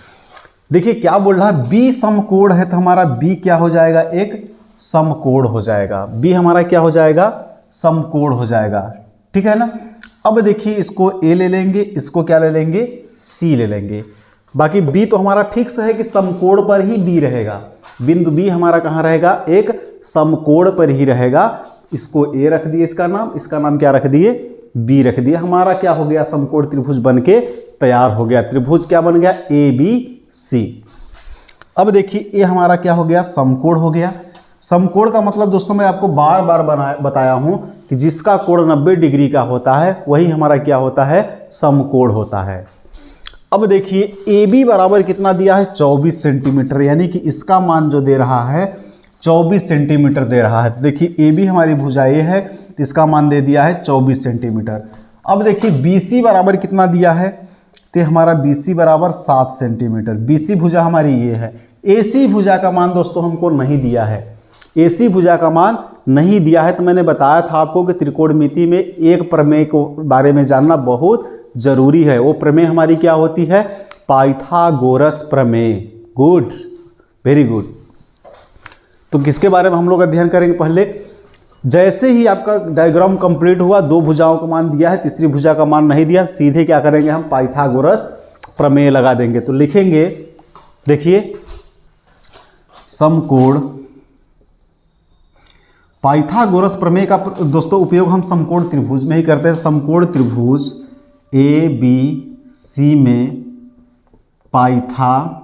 देखिए क्या बोल रहा है, B समकोण है, तो हमारा B क्या हो जाएगा, एक समकोण हो जाएगा। B हमारा क्या हो जाएगा, समकोण हो जाएगा, ठीक है ना। अब देखिए इसको A ले लेंगे, इसको क्या ले लेंगे, C ले लेंगे। बाकी बी तो हमारा फिक्स है कि समकोण पर ही बी रहेगा, बिंदु बी हमारा कहाँ रहेगा, एक समकोण पर ही रहेगा। इसको ए रख दिए, इसका नाम क्या रख दिए, बी रख दिए। हमारा क्या हो गया, समकोण त्रिभुज बन के तैयार हो गया। त्रिभुज क्या बन गया, ए बी सी। अब देखिए ये हमारा क्या हो गया, समकोण हो गया। समकोण का मतलब दोस्तों मैं आपको बार बार बताया हूं कि जिसका कोण 90 डिग्री का होता है वही हमारा क्या होता है, समकोण होता है। अब देखिए ए बी बराबर कितना दिया है, 24 सेंटीमीटर, यानी कि इसका मान जो दे रहा है 24 सेंटीमीटर दे रहा है। तो देखिए ए बी हमारी भुजा ये है, तो इसका मान दे दिया है 24 सेंटीमीटर। अब देखिए बी सी बराबर कितना दिया है, तो हमारा बी सी बराबर 7 सेंटीमीटर। बी सी भुजा हमारी ये है। ए सी भुजा का मान दोस्तों हमको नहीं दिया है, ए सी भुजा का मान नहीं दिया है। तो मैंने बताया था आपको कि त्रिकोणमिति में एक प्रमेय को बारे में जानना बहुत जरूरी है। वो प्रमेय हमारी क्या होती है, पाइथागोरस प्रमेय। Good, very good. तो किसके बारे में हम लोग अध्ययन करेंगे, पहले जैसे ही आपका डायग्राम कंप्लीट हुआ, दो भुजाओं का मान दिया है, तीसरी भुजा का मान नहीं दिया, सीधे क्या करेंगे हम, पाइथागोरस प्रमेय लगा देंगे। तो लिखेंगे, देखिए समकोण, पाइथागोरस प्रमेय का दोस्तों उपयोग हम समकोण त्रिभुज में ही करते हैं। समकोण त्रिभुज ए बी सी में पाइथागोरस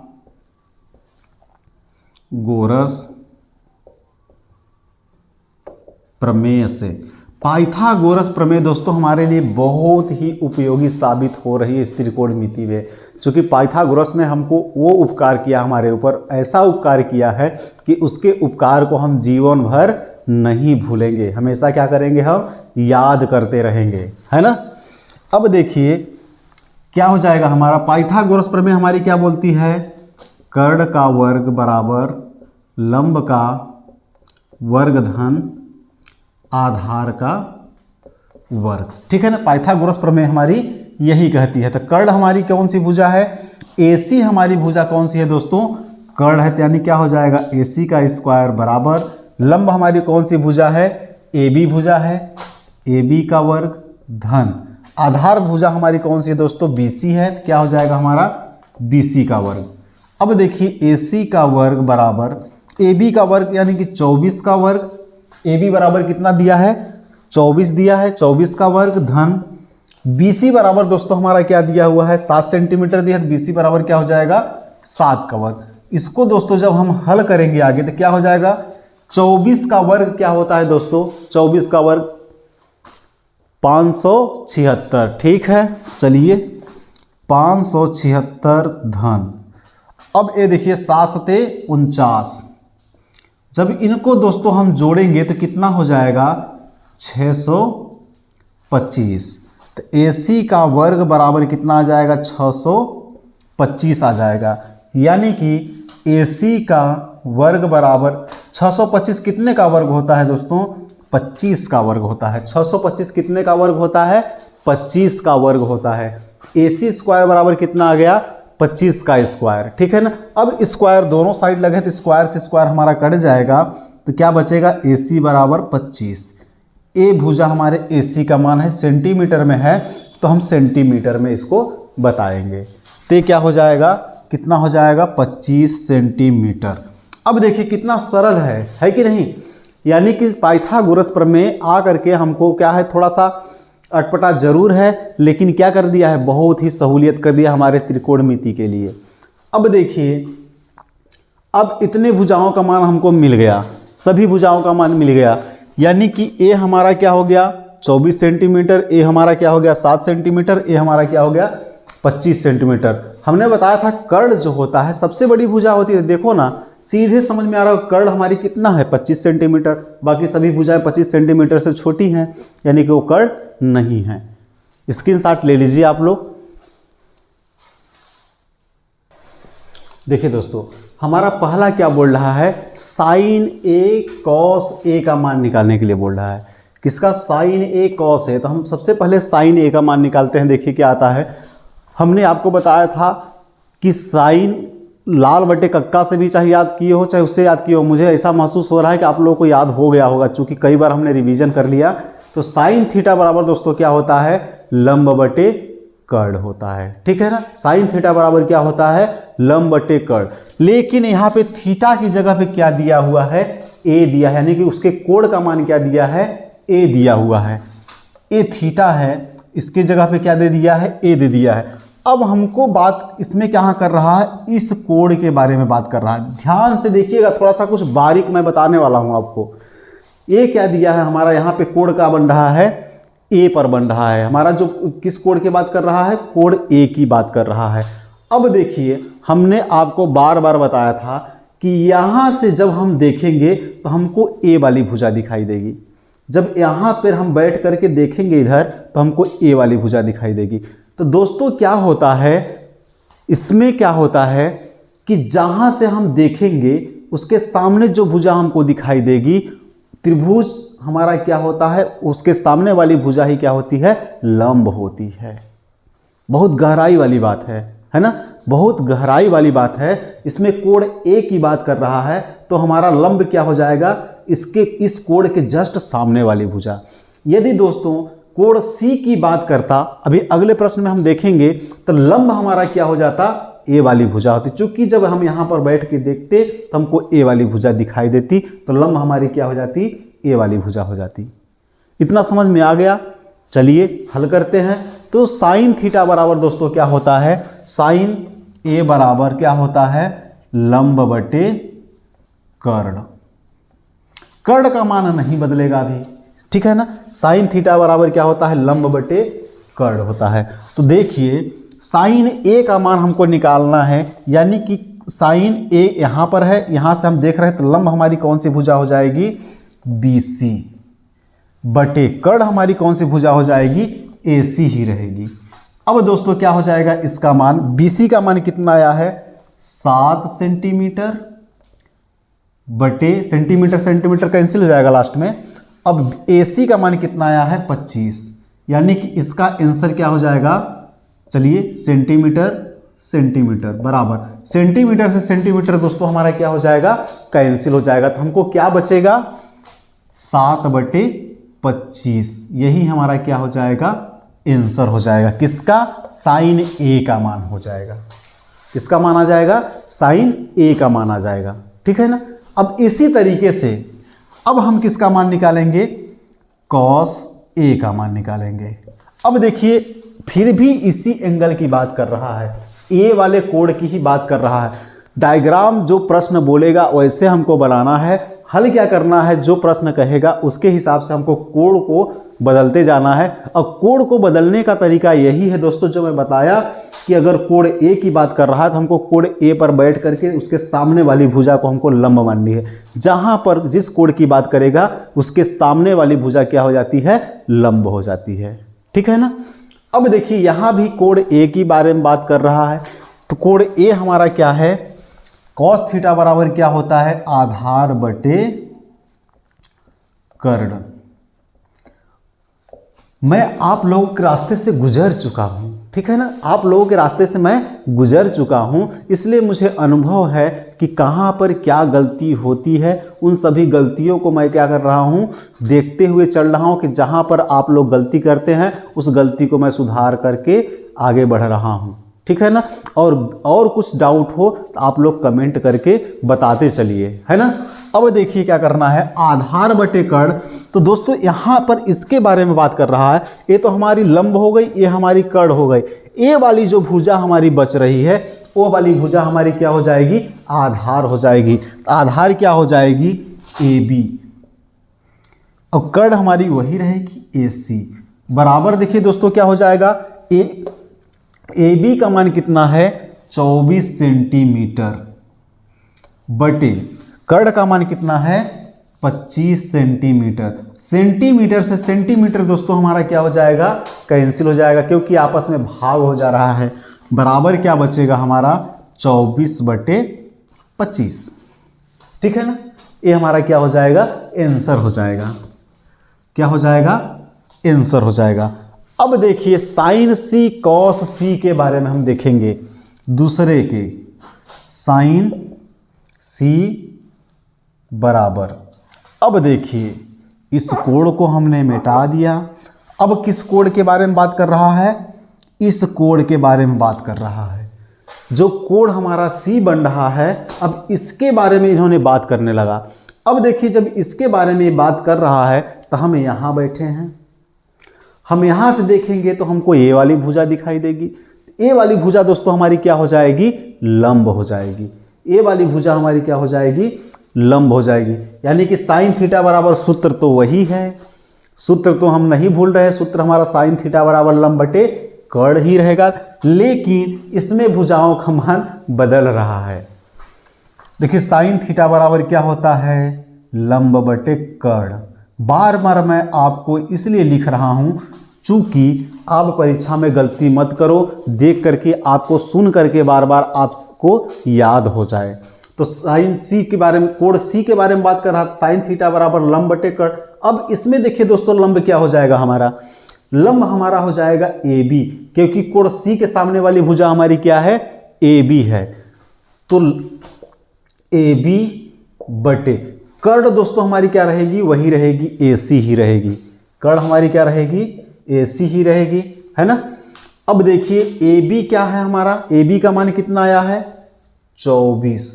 प्रमेय से, पाइथागोरस प्रमेय दोस्तों हमारे लिए बहुत ही उपयोगी साबित हो रही है इस त्रिकोणमिति में, क्योंकि पाइथागोरस ने हमको वो उपकार किया हमारे ऊपर, ऐसा उपकार किया है कि उसके उपकार को हम जीवन भर नहीं भूलेंगे, हमेशा क्या करेंगे, हम याद करते रहेंगे, है ना। अब देखिए क्या हो जाएगा हमारा, पाइथागोरस प्रमेय हमारी क्या बोलती है, कर्ण का वर्ग बराबर लंब का वर्ग धन आधार का वर्ग, ठीक है ना। पाइथागोरस प्रमेय हमारी यही कहती है। तो कर्ण हमारी कौन सी भुजा है, AC हमारी भुजा कौन सी है दोस्तों, कर्ण है, यानी क्या हो जाएगा AC का स्क्वायर बराबर लंब हमारी कौन सी भुजा है, AB भुजा है, AB का वर्ग धन आधार भुजा हमारी कौन सी है दोस्तों, BC है, क्या हो जाएगा हमारा BC का वर्ग। अब देखिए AC का वर्ग बराबर AB का वर्ग यानी कि 24 का वर्ग, AB बराबर कितना दिया है, 24 दिया है, 24 का वर्ग धन BC बराबर दोस्तों हमारा क्या दिया हुआ है, 7 सेंटीमीटर दिया है, BC बराबर क्या हो जाएगा 7 का वर्ग। इसको दोस्तों जब हम हल करेंगे आगे तो क्या हो जाएगा, 24 का वर्ग क्या होता है दोस्तों, 24 का वर्ग 576, ठीक है। चलिए 576 धन, अब ये देखिए 7 सते 49, जब इनको दोस्तों हम जोड़ेंगे तो कितना हो जाएगा 625। तो AC का वर्ग बराबर कितना आ जाएगा 625 आ जाएगा, यानी कि AC का वर्ग बराबर 625 कितने का वर्ग होता है दोस्तों, 25 का वर्ग होता है। 625 कितने का वर्ग होता है, 25 का वर्ग होता है। AC स्क्वायर बराबर कितना आ गया, 25 का स्क्वायर, ठीक है ना। अब स्क्वायर दोनों साइड लगे तो स्क्वायर से स्क्वायर हमारा कट जाएगा, तो क्या बचेगा AC बराबर 25। ए भुजा हमारे AC का मान है, सेंटीमीटर में है तो हम सेंटीमीटर में इसको बताएंगे। तो क्या हो जाएगा, कितना हो जाएगा 25 सेंटीमीटर। अब देखिए कितना सरल है कि नहीं। यानी कि पाइथागोरस प्रमेय आ करके हमको क्या है, थोड़ा सा अटपटा जरूर है, लेकिन क्या कर दिया है, बहुत ही सहूलियत कर दिया हमारे त्रिकोणमिति के लिए। अब देखिए, अब इतने भुजाओं का मान हमको मिल गया, सभी भुजाओं का मान मिल गया, यानी कि ए हमारा क्या हो गया 24 सेंटीमीटर, ए हमारा क्या हो गया 7 सेंटीमीटर, ए हमारा क्या हो गया 25 सेंटीमीटर। हमने बताया था कर्ण जो होता है सबसे बड़ी भुजा होती है। देखो ना, सीधे समझ में आ रहा है, कर्ण हमारी कितना है 25 सेंटीमीटर, बाकी सभी भुजाएं 25 सेंटीमीटर से छोटी हैं, यानी कि वो कर्ण नहीं है। स्क्रीनशॉट ले लीजिए आप लोग। देखिए दोस्तों, हमारा पहला क्या बोल रहा है, साइन ए कॉस ए का मान निकालने के लिए बोल रहा है। किसका, साइन ए कॉस ए। तो हम सबसे पहले साइन ए का मान निकालते हैं। देखिए क्या आता है, हमने आपको बताया था कि साइन लाल बटे कक्का से भी चाहे याद किए हो चाहे उससे याद किए हो, मुझे ऐसा महसूस हो रहा है कि आप लोगों को याद हो गया होगा, चूंकि कई बार हमने रिवीजन कर लिया। तो साइन थीटा बराबर दोस्तों क्या होता है, लंब बटे कर्ण होता है। ठीक है ना, साइन थीटा बराबर क्या होता है, लंब बटे कर्ण। लेकिन यहाँ पे थीटा की जगह पे क्या दिया हुआ है, ए दिया है, यानी कि उसके कोण का मान क्या दिया है, ए दिया हुआ है। ए थीटा है, इसके जगह पे क्या दे दिया है, ए दे दिया है। अब हमको बात इसमें क्या कर रहा है, इस कोण के बारे में बात कर रहा है। ध्यान से देखिएगा, थोड़ा सा कुछ बारीक मैं बताने वाला हूं आपको। ए क्या दिया है हमारा, यहाँ पे कोण का बन रहा है, ए पर बन रहा है हमारा। जो किस कोण की बात कर रहा है, कोण ए की बात कर रहा है। अब देखिए, हमने आपको बार बार बताया था कि यहाँ से जब हम देखेंगे तो हमको ए वाली भुजा दिखाई देगी। जब यहाँ पर हम बैठ करके देखेंगे इधर, तो हमको ए वाली भुजा दिखाई देगी। तो दोस्तों क्या होता है, इसमें क्या होता है कि जहाँ से हम देखेंगे उसके सामने जो भुजा हमको दिखाई देगी, त्रिभुज हमारा क्या होता है, उसके सामने वाली भुजा ही क्या होती है, लंब होती है। बहुत गहराई वाली बात है ना, बहुत गहराई वाली बात है। इसमें कोण ए की बात कर रहा है, तो हमारा लंब क्या हो जाएगा, इसके इस कोण के जस्ट सामने वाली भुजा। यदि दोस्तों कोण सी की बात करता, अभी अगले प्रश्न में हम देखेंगे, तो लंब हमारा क्या हो जाता, ए वाली भुजा होती। चूंकि जब हम यहाँ पर बैठ के देखते तो हमको ए वाली भुजा दिखाई देती, तो लंब हमारी क्या हो जाती, ए वाली भुजा हो जाती। इतना समझ में आ गया। चलिए हल करते हैं। तो साइन थीटा बराबर दोस्तों क्या होता है, साइन ए बराबर क्या होता है, लंब बटे कर्ण। कर्ण का मान नहीं बदलेगा अभी, ठीक है ना। साइन थीटा बराबर क्या होता है, लंब बटे कर्ण होता है। तो देखिए, साइन ए का मान हमको निकालना है, यानी कि साइन ए यहाँ पर है, यहाँ से हम देख रहे हैं, तो लंब हमारी कौन सी भुजा हो जाएगी, BC बटे कर्ण हमारी कौन सी भुजा हो जाएगी, AC ही रहेगी। अब दोस्तों क्या हो जाएगा, इसका मान BC का मान कितना आया है, 7 सेंटीमीटर बटे सेंटीमीटर, सेंटीमीटर कैंसिल हो जाएगा लास्ट में। अब AC का मान कितना आया है, 25, यानी कि इसका आंसर क्या हो जाएगा, चलिए सेंटीमीटर सेंटीमीटर बराबर, सेंटीमीटर से सेंटीमीटर दोस्तों हमारा क्या हो जाएगा, कैंसिल हो जाएगा। तो हमको क्या बचेगा, 7/25, यही हमारा क्या हो जाएगा, आंसर हो जाएगा। किसका, साइन ए का मान हो जाएगा। किसका मान आ जाएगा, साइन ए का मान आ जाएगा। ठीक है ना। अब इसी तरीके से अब हम किसका मान निकालेंगे, कॉस ए का मान निकालेंगे। अब देखिए, फिर भी इसी एंगल की बात कर रहा है, ए वाले कोण की ही बात कर रहा है। डायग्राम जो प्रश्न बोलेगा वैसे हमको बनाना है। हल क्या करना है, जो प्रश्न कहेगा उसके हिसाब से हमको कोण को बदलते जाना है। और कोण को बदलने का तरीका यही है दोस्तों, जो मैं बताया कि अगर कोण ए की बात कर रहा है तो हमको कोण ए पर बैठ करके उसके सामने वाली भुजा को हमको लंब माननी है। जहां पर जिस कोण की बात करेगा उसके सामने वाली भुजा क्या हो जाती है, लंब हो जाती है। ठीक है ना। अब देखिए, यहां भी कोण ए की बारे में बात कर रहा है, तो कोण ए हमारा क्या है, कॉस थीटा बराबर क्या होता है, आधार बटे कर्ण। मैं आप लोगों के रास्ते से गुजर चुका हूं, ठीक है ना, आप लोगों के रास्ते से मैं गुजर चुका हूं, इसलिए मुझे अनुभव है कि कहां पर क्या गलती होती है। उन सभी गलतियों को मैं क्या कर रहा हूं, देखते हुए चल रहा हूं कि जहां पर आप लोग गलती करते हैं उस गलती को मैं सुधार करके आगे बढ़ रहा हूं। ठीक है ना। और कुछ डाउट हो तो आप लोग कमेंट करके बताते चलिए, है ना। अब देखिए क्या करना है, आधार बटे कर्ण। तो दोस्तों यहाँ पर इसके बारे में बात कर रहा है। ये तो हमारी लंब हो गई, ये हमारी कर्ण हो गई। ये वाली जो भुजा हमारी बच रही है, वो वाली भुजा हमारी क्या हो जाएगी, आधार हो जाएगी। आधार क्या हो जाएगी, AB, और कर्ण हमारी वही रहेगी AC बराबर। देखिए दोस्तों क्या हो जाएगा, AB का मान कितना है, 24 सेंटीमीटर बटे कर्ण का मान कितना है, 25 सेंटीमीटर। सेंटीमीटर से सेंटीमीटर दोस्तों हमारा क्या हो जाएगा, कैंसिल हो जाएगा, क्योंकि आपस में भाग हो जा रहा है। बराबर क्या बचेगा हमारा, 24/25। ठीक है ना। ये हमारा क्या हो जाएगा, आंसर हो जाएगा। क्या हो जाएगा, आंसर हो जाएगा। अब देखिए, साइन सी कॉस सी के बारे में हम देखेंगे दूसरे के। साइन सी बराबर, अब देखिए इस कोण को हमने मिटा दिया। अब किस कोण के बारे में बात कर रहा है, इस कोण के बारे में बात कर रहा है। जो कोण हमारा सी बन रहा है, अब इसके बारे में इन्होंने बात करने लगा। अब देखिए, जब इसके बारे में बात कर रहा है तो हम यहाँ बैठे हैं, हम यहाँ से देखेंगे तो हमको ए वाली भुजा दिखाई देगी। ए वाली भुजा दोस्तों हमारी क्या हो जाएगी? लंब हो जाएगी। ए वाली भुजा हमारी क्या हो जाएगी? लंब हो जाएगी। यानी कि साइन थीटा बराबर सूत्र तो वही है, सूत्र तो हम नहीं भूल रहे, सूत्र हमारा साइन थीटा बराबर लंब बटे कर्ण ही रहेगा, लेकिन इसमें भुजाओं का मान बदल रहा है। देखिए साइन थीटा बराबर क्या होता है? लंब बटे कर्ण। बार बार मैं आपको इसलिए लिख रहा हूं चूंकि आप परीक्षा में गलती मत करो, देख करके आपको सुन करके बार बार आपको याद हो जाए। तो साइन सी के बारे में, कोण सी के बारे में बात कर रहा था, साइन थीटा बराबर लंब बटे कर्ण। अब इसमें देखिए दोस्तों लंब क्या हो जाएगा हमारा? लंब हमारा हो जाएगा ए बी, क्योंकि कोण सी के सामने वाली भुजा हमारी क्या है? ए बी है। तो ए बी बटे कर्ण दोस्तों हमारी क्या रहेगी? वही रहेगी, ए सी ही रहेगी। कर्ण हमारी क्या रहेगी? ए सी ही रहेगी, है ना। अब देखिए ए बी क्या है हमारा? ए बी का मान कितना आया है? 24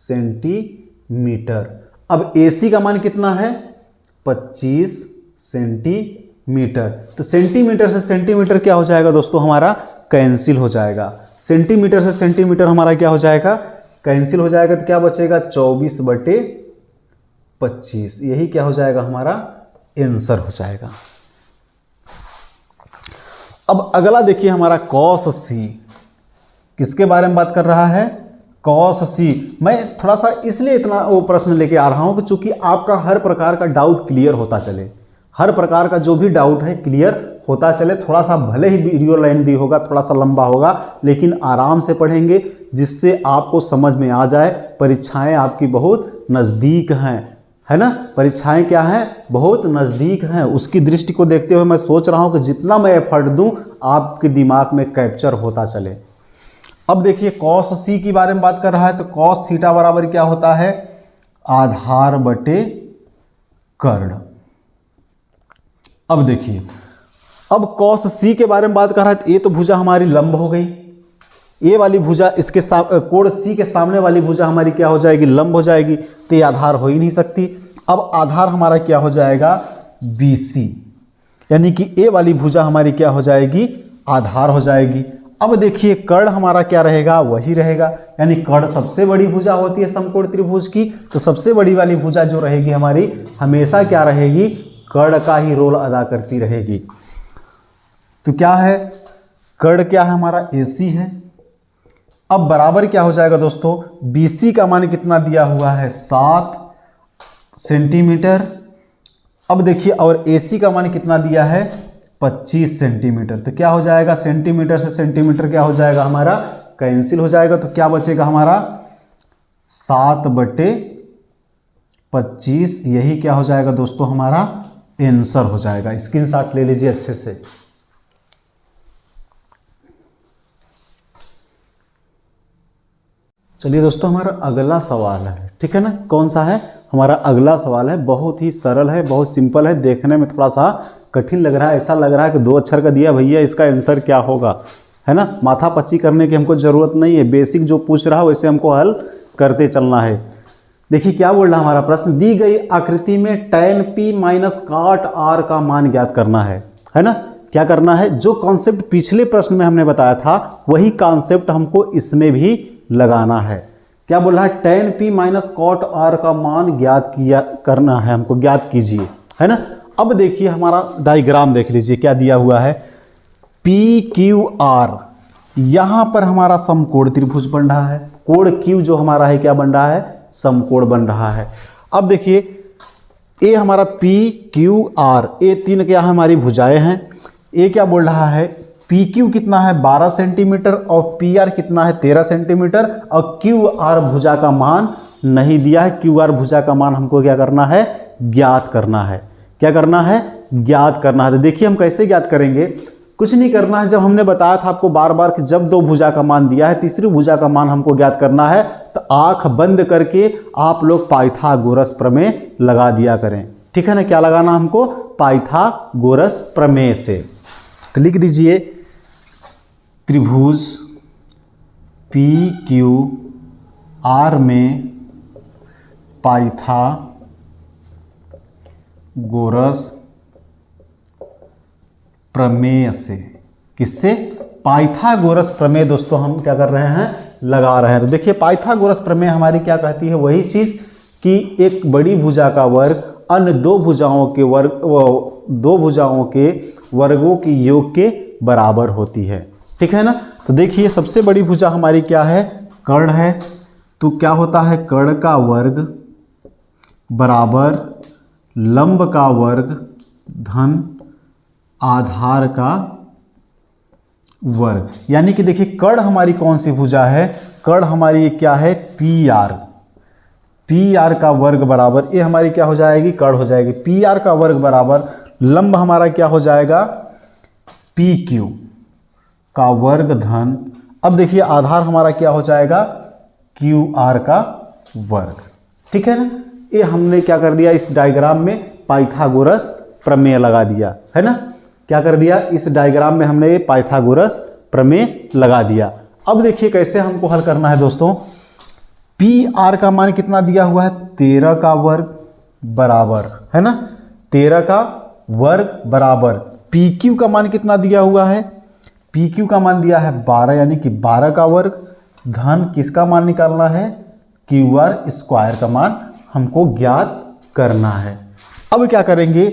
सेंटीमीटर। अब ए सी का मान कितना है? 25 सेंटीमीटर। तो सेंटीमीटर से सेंटीमीटर क्या हो जाएगा दोस्तों? हमारा कैंसिल हो जाएगा। सेंटीमीटर से सेंटीमीटर हमारा क्या हो जाएगा? कैंसिल हो जाएगा। तो क्या बचेगा? 24 बटे 25। यही क्या हो जाएगा? हमारा आंसर हो जाएगा। अब अगला देखिए हमारा कॉस सी, किसके बारे में बात कर रहा है? कॉस सी। मैं थोड़ा सा इसलिए इतना वो प्रश्न लेके आ रहा हूं कि चूंकि आपका हर प्रकार का डाउट क्लियर होता चले, हर प्रकार का जो भी डाउट है क्लियर होता चले। थोड़ा सा भले ही वीडियो लेंथी होगा, थोड़ा सा लंबा होगा, लेकिन आराम से पढ़ेंगे जिससे आपको समझ में आ जाए। परीक्षाएं आपकी बहुत नज़दीक हैं, है ना। परीक्षाएं क्या हैं? बहुत नज़दीक हैं। उसकी दृष्टि को देखते हुए मैं सोच रहा हूं कि जितना मैं एफर्ट दूं आपके दिमाग में कैप्चर होता चले। अब देखिए कॉस सी के बारे में बात कर रहा है, तो कॉस थीटा बराबर क्या होता है? आधार बटे कर्ण। अब देखिए, अब कॉस सी के बारे में बात कर रहा है, तो ये तो भुजा हमारी लंब हो गई। ये वाली भुजा इसके कोण सी के सामने वाली भुजा हमारी क्या हो जाएगी? लंब हो जाएगी। तो ये आधार हो ही नहीं सकती। अब आधार हमारा क्या हो जाएगा? बी सी, यानी कि ए वाली भुजा हमारी क्या हो जाएगी? आधार हो जाएगी। अब देखिए कर्ण हमारा क्या रहेगा? वही रहेगा, यानी कर्ण सबसे बड़ी भुजा होती है समकोण त्रिभुज की। तो सबसे बड़ी वाली भुजा जो रहेगी हमारी हमेशा क्या रहेगी? कर्ण का ही रोल अदा करती रहेगी। तो क्या है? कर्ण क्या है हमारा? AC है। अब बराबर क्या हो जाएगा दोस्तों? BC का मान कितना दिया हुआ है? 7 सेंटीमीटर। अब देखिए, और AC का मान कितना दिया है? 25 सेंटीमीटर। तो क्या हो जाएगा? सेंटीमीटर से सेंटीमीटर क्या हो जाएगा हमारा? कैंसिल हो जाएगा। तो क्या बचेगा हमारा? 7 बटे 25। यही क्या हो जाएगा दोस्तों? हमारा आंसर हो जाएगा। स्क्रीनशॉट ले लीजिए अच्छे से। चलिए दोस्तों, हमारा अगला सवाल है, ठीक है ना। कौन सा है? हमारा अगला सवाल है, बहुत ही सरल है, बहुत सिंपल है, देखने में थोड़ा सा कठिन लग रहा है। ऐसा लग रहा है कि 2 अक्षर का दिया भैया, इसका आंसर क्या होगा, है ना। माथा पच्ची करने की हमको ज़रूरत नहीं है, बेसिक जो पूछ रहा है वैसे हमको हल करते चलना है। देखिए क्या बोल रहा है हमारा प्रश्न, दी गई आकृति में tan p minus cot r का मान ज्ञात करना है ना। क्या करना है? जो कॉन्सेप्ट पिछले प्रश्न में हमने बताया था वही कॉन्सेप्ट हमको इसमें भी लगाना है। क्या बोल रहा है? tan p minus cot r का मान ज्ञात करना है हमको, ज्ञात कीजिए, है ना। अब देखिए हमारा डायग्राम देख लीजिए, क्या दिया हुआ है? PQR, यहां पर हमारा समकोण त्रिभुज बन रहा है। कोण Q जो हमारा है क्या बन रहा है? समकोण बन रहा है। अब देखिए ये हमारा PQR, ये 3 क्या है? हमारी भुजाएं हैं। ये क्या बोल रहा है? PQ कितना है? 12 सेंटीमीटर और PR कितना है? 13 सेंटीमीटर। और QR भुजा का मान नहीं दिया है। QR भुजा का मान हमको क्या करना है? ज्ञात करना है। क्या करना है? ज्ञात करना है। तो देखिए हम कैसे ज्ञात करेंगे? कुछ नहीं करना है। जब हमने बताया था आपको बार बार कि जब 2 भुजा का मान दिया है, तीसरी भुजा का मान हमको ज्ञात करना है, तो आंख बंद करके आप लोग पाइथागोरस प्रमेय लगा दिया करें, ठीक है ना। क्या लगाना हमको? पाइथागोरस प्रमेय से। तो लिख दीजिए त्रिभुज पी क्यू आर में पाइथागोरस प्रमेय से, किससे? पाइथागोरस प्रमेय दोस्तों हम क्या कर रहे हैं, लगा रहे हैं। तो देखिए पाइथागोरस प्रमेय हमारी क्या कहती है, वही चीज कि एक बड़ी भुजा का वर्ग अन्य दो भुजाओं के वर्गों के योग के बराबर होती है। ठीक है ना। तो देखिए सबसे बड़ी भुजा हमारी क्या है, कर्ण है। तो क्या होता है, कर्ण का वर्ग बराबर लंब का वर्ग धन आधार का वर्ग। यानी कि देखिए कर्ण हमारी कौन सी भुजा है, कर्ण हमारी क्या है, पी आर का वर्ग बराबर, ये हमारी क्या हो जाएगी, कर्ण हो जाएगी। पी आर का वर्ग बराबर लंब हमारा क्या हो जाएगा, पी क्यू का वर्ग धन, अब देखिए आधार हमारा क्या हो जाएगा, क्यू आर का वर्ग। ठीक है ना। ये हमने क्या कर दिया, इस डायग्राम में पाइथागोरस प्रमेय लगा दिया है ना। क्या कर दिया, इस डायग्राम में हमने ये पाइथागोरस प्रमेय लगा दिया। अब देखिए कैसे हमको हल करना है दोस्तों। पी आर का मान कितना दिया हुआ है, 13 का वर्ग बराबर, है ना, 13 का वर्ग बराबर पी क्यू का मान कितना दिया हुआ है, पी क्यू का मान दिया है 12, यानी कि 12 का वर्ग धन किसका मान निकालना है, क्यू आर स्क्वायर का मान हमको ज्ञात करना है। अब क्या करेंगे,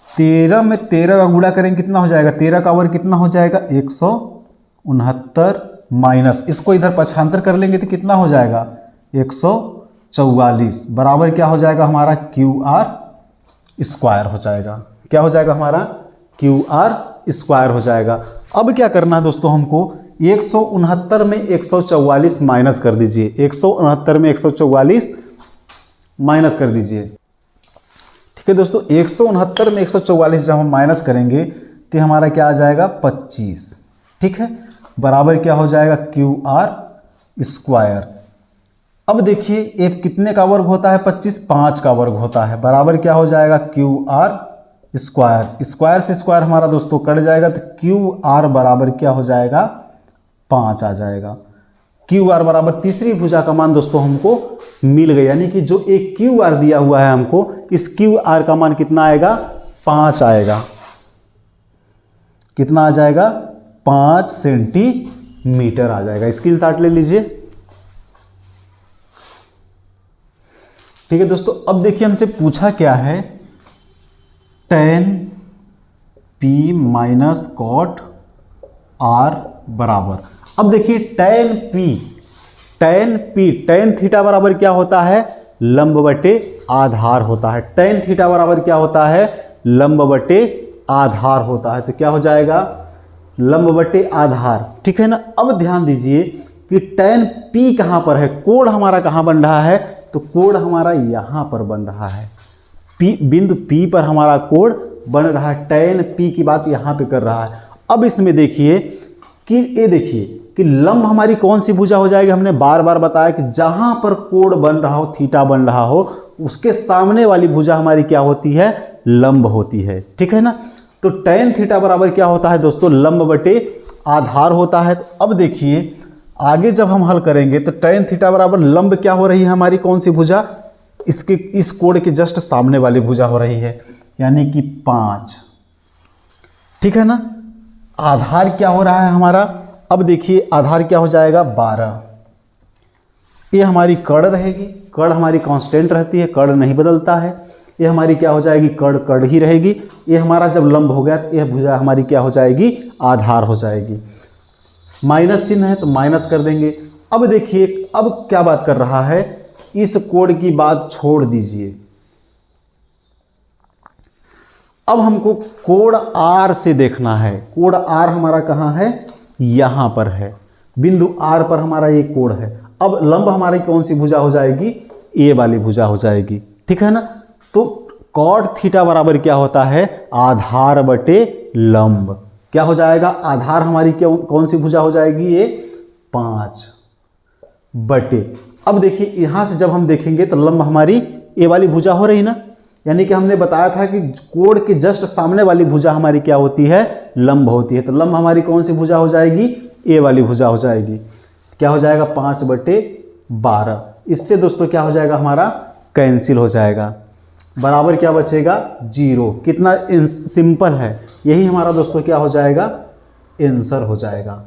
13 में 13 का गुणा करेंगे कितना हो जाएगा, 13 का वर्ग कितना हो जाएगा 169 माइनस, इसको इधर पक्षांतर कर लेंगे तो कितना हो जाएगा 144 बराबर क्या हो जाएगा हमारा क्यू आर स्क्वायर हो जाएगा। क्या हो जाएगा हमारा, क्यू आर स्क्वायर हो जाएगा। अब क्या करना है दोस्तों हमको, 169 में 144 माइनस कर दीजिए, 169 में 144 माइनस कर दीजिए। ठीक है दोस्तों, 169 में 144 जब हम माइनस करेंगे तो हमारा क्या आ जाएगा 25। ठीक है, बराबर क्या हो जाएगा क्यू आर स्क्वायर। अब देखिए ये कितने का वर्ग होता है, 25, 5 का वर्ग होता है, बराबर क्या हो जाएगा क्यू आर स्क्वायर। स्क्वायर से स्क्वायर हमारा दोस्तों कट जाएगा तो क्यू आर बराबर क्या हो जाएगा 5 आ जाएगा। क्यू आर बराबर तीसरी भुजा का मान दोस्तों हमको मिल गया, यानी कि जो एक क्यू आर दिया हुआ है हमको, इस क्यू आर का मान कितना आएगा 5 आएगा। कितना आ जाएगा 5 सेंटीमीटर आ जाएगा। स्क्रीनशॉट ले लीजिए। ठीक है दोस्तों, अब देखिए हमसे पूछा क्या है, tan p minus cot r बराबर। अब देखिए tan थीटा बराबर क्या होता है, लंब बटे आधार होता है। tan थीटा बराबर क्या होता है, लंब बटे आधार होता है। तो क्या हो जाएगा, लंब बटे आधार। ठीक है ना। अब ध्यान दीजिए कि tan p कहां पर है, कोण हमारा कहां बन रहा है, तो कोण हमारा यहां पर बन रहा है, बिंदु P पर हमारा कोण बन रहा है। tan P की बात यहां पे कर रहा है। अब इसमें देखिए कि ये देखिए कि लंब हमारी कौन सी भुजा हो जाएगी, हमने बार बार बताया कि जहां पर कोण बन रहा हो, थीटा बन रहा हो, उसके सामने वाली भुजा हमारी क्या होती है, लंब होती है। ठीक है ना। तो tan थीटा बराबर क्या होता है दोस्तों, लंब बटे आधार होता है। तो अब देखिए आगे जब हम हल करेंगे तो tan थीटा बराबर लंब क्या हो रही है हमारी, कौन सी भुजा, इसके इस कोण के जस्ट सामने वाली भुजा हो रही है, यानी कि 5। ठीक है ना। आधार क्या हो रहा है हमारा, अब देखिए आधार क्या हो जाएगा 12। ये हमारी कर्ण रहेगी, कर्ण हमारी कांस्टेंट रहती है, कर्ण नहीं बदलता है। ये हमारी क्या हो जाएगी, कर्ण ही रहेगी। ये हमारा जब लंब हो गया तो यह भुजा हमारी क्या हो जाएगी, आधार हो जाएगी। माइनस चिन्ह है तो माइनस कर देंगे। अब देखिए अब क्या बात कर रहा है, इस कोण की बात छोड़ दीजिए, अब हमको कोण R से देखना है। कोण R हमारा कहां है, यहां पर है, बिंदु R पर हमारा ये कोण है। अब लंब हमारी कौन सी भुजा हो जाएगी, ए वाली भुजा हो जाएगी। ठीक है ना। तो कॉट थीटा बराबर क्या होता है, आधार बटे लंब। क्या हो जाएगा, आधार हमारी क्या कौन सी भुजा हो जाएगी, ये 5 बटे। अब देखिए यहां से जब हम देखेंगे तो लंब हमारी ए वाली भुजा हो रही ना, यानी कि हमने बताया था कि कोण के जस्ट सामने वाली भुजा हमारी क्या होती है, लंब होती है। तो लंब हमारी कौन सी भुजा हो जाएगी, ए वाली भुजा हो जाएगी। क्या हो जाएगा 5/12। इससे दोस्तों क्या हो जाएगा हमारा कैंसिल हो जाएगा, बराबर क्या बचेगा 0। कितना सिंपल है, यही हमारा दोस्तों क्या हो जाएगा आंसर हो जाएगा।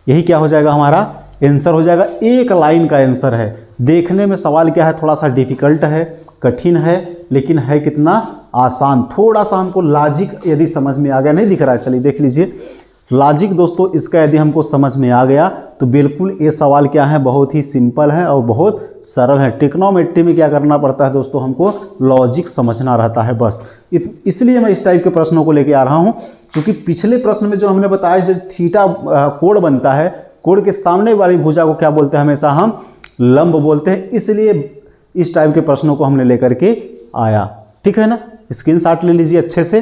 यही क्या हो जाएगा हमारा आंसर हो जाएगा। एक लाइन का आंसर है। देखने में सवाल क्या है थोड़ा सा डिफिकल्ट है, कठिन है, लेकिन है कितना आसान। थोड़ा सा हमको लॉजिक यदि समझ में आ गया, नहीं दिख रहा है, चलिए देख लीजिए लॉजिक दोस्तों इसका यदि हमको समझ में आ गया तो बिल्कुल ये सवाल क्या है बहुत ही सिंपल है और बहुत सरल है। ट्रिग्नोमेट्री में क्या करना पड़ता है दोस्तों, हमको लॉजिक समझना रहता है बस। इसलिए मैं इस टाइप के प्रश्नों को लेके आ रहा हूँ, क्योंकि पिछले प्रश्न में जो हमने बताया जो थीटा कोण बनता है, कोण के सामने वाली भुजा को क्या बोलते हैं हमेशा हम लंब बोलते हैं, इसलिए इस टाइप के प्रश्नों को हमने लेकर के आया। ठीक है ना, स्क्रीनशॉट ले लीजिए अच्छे से।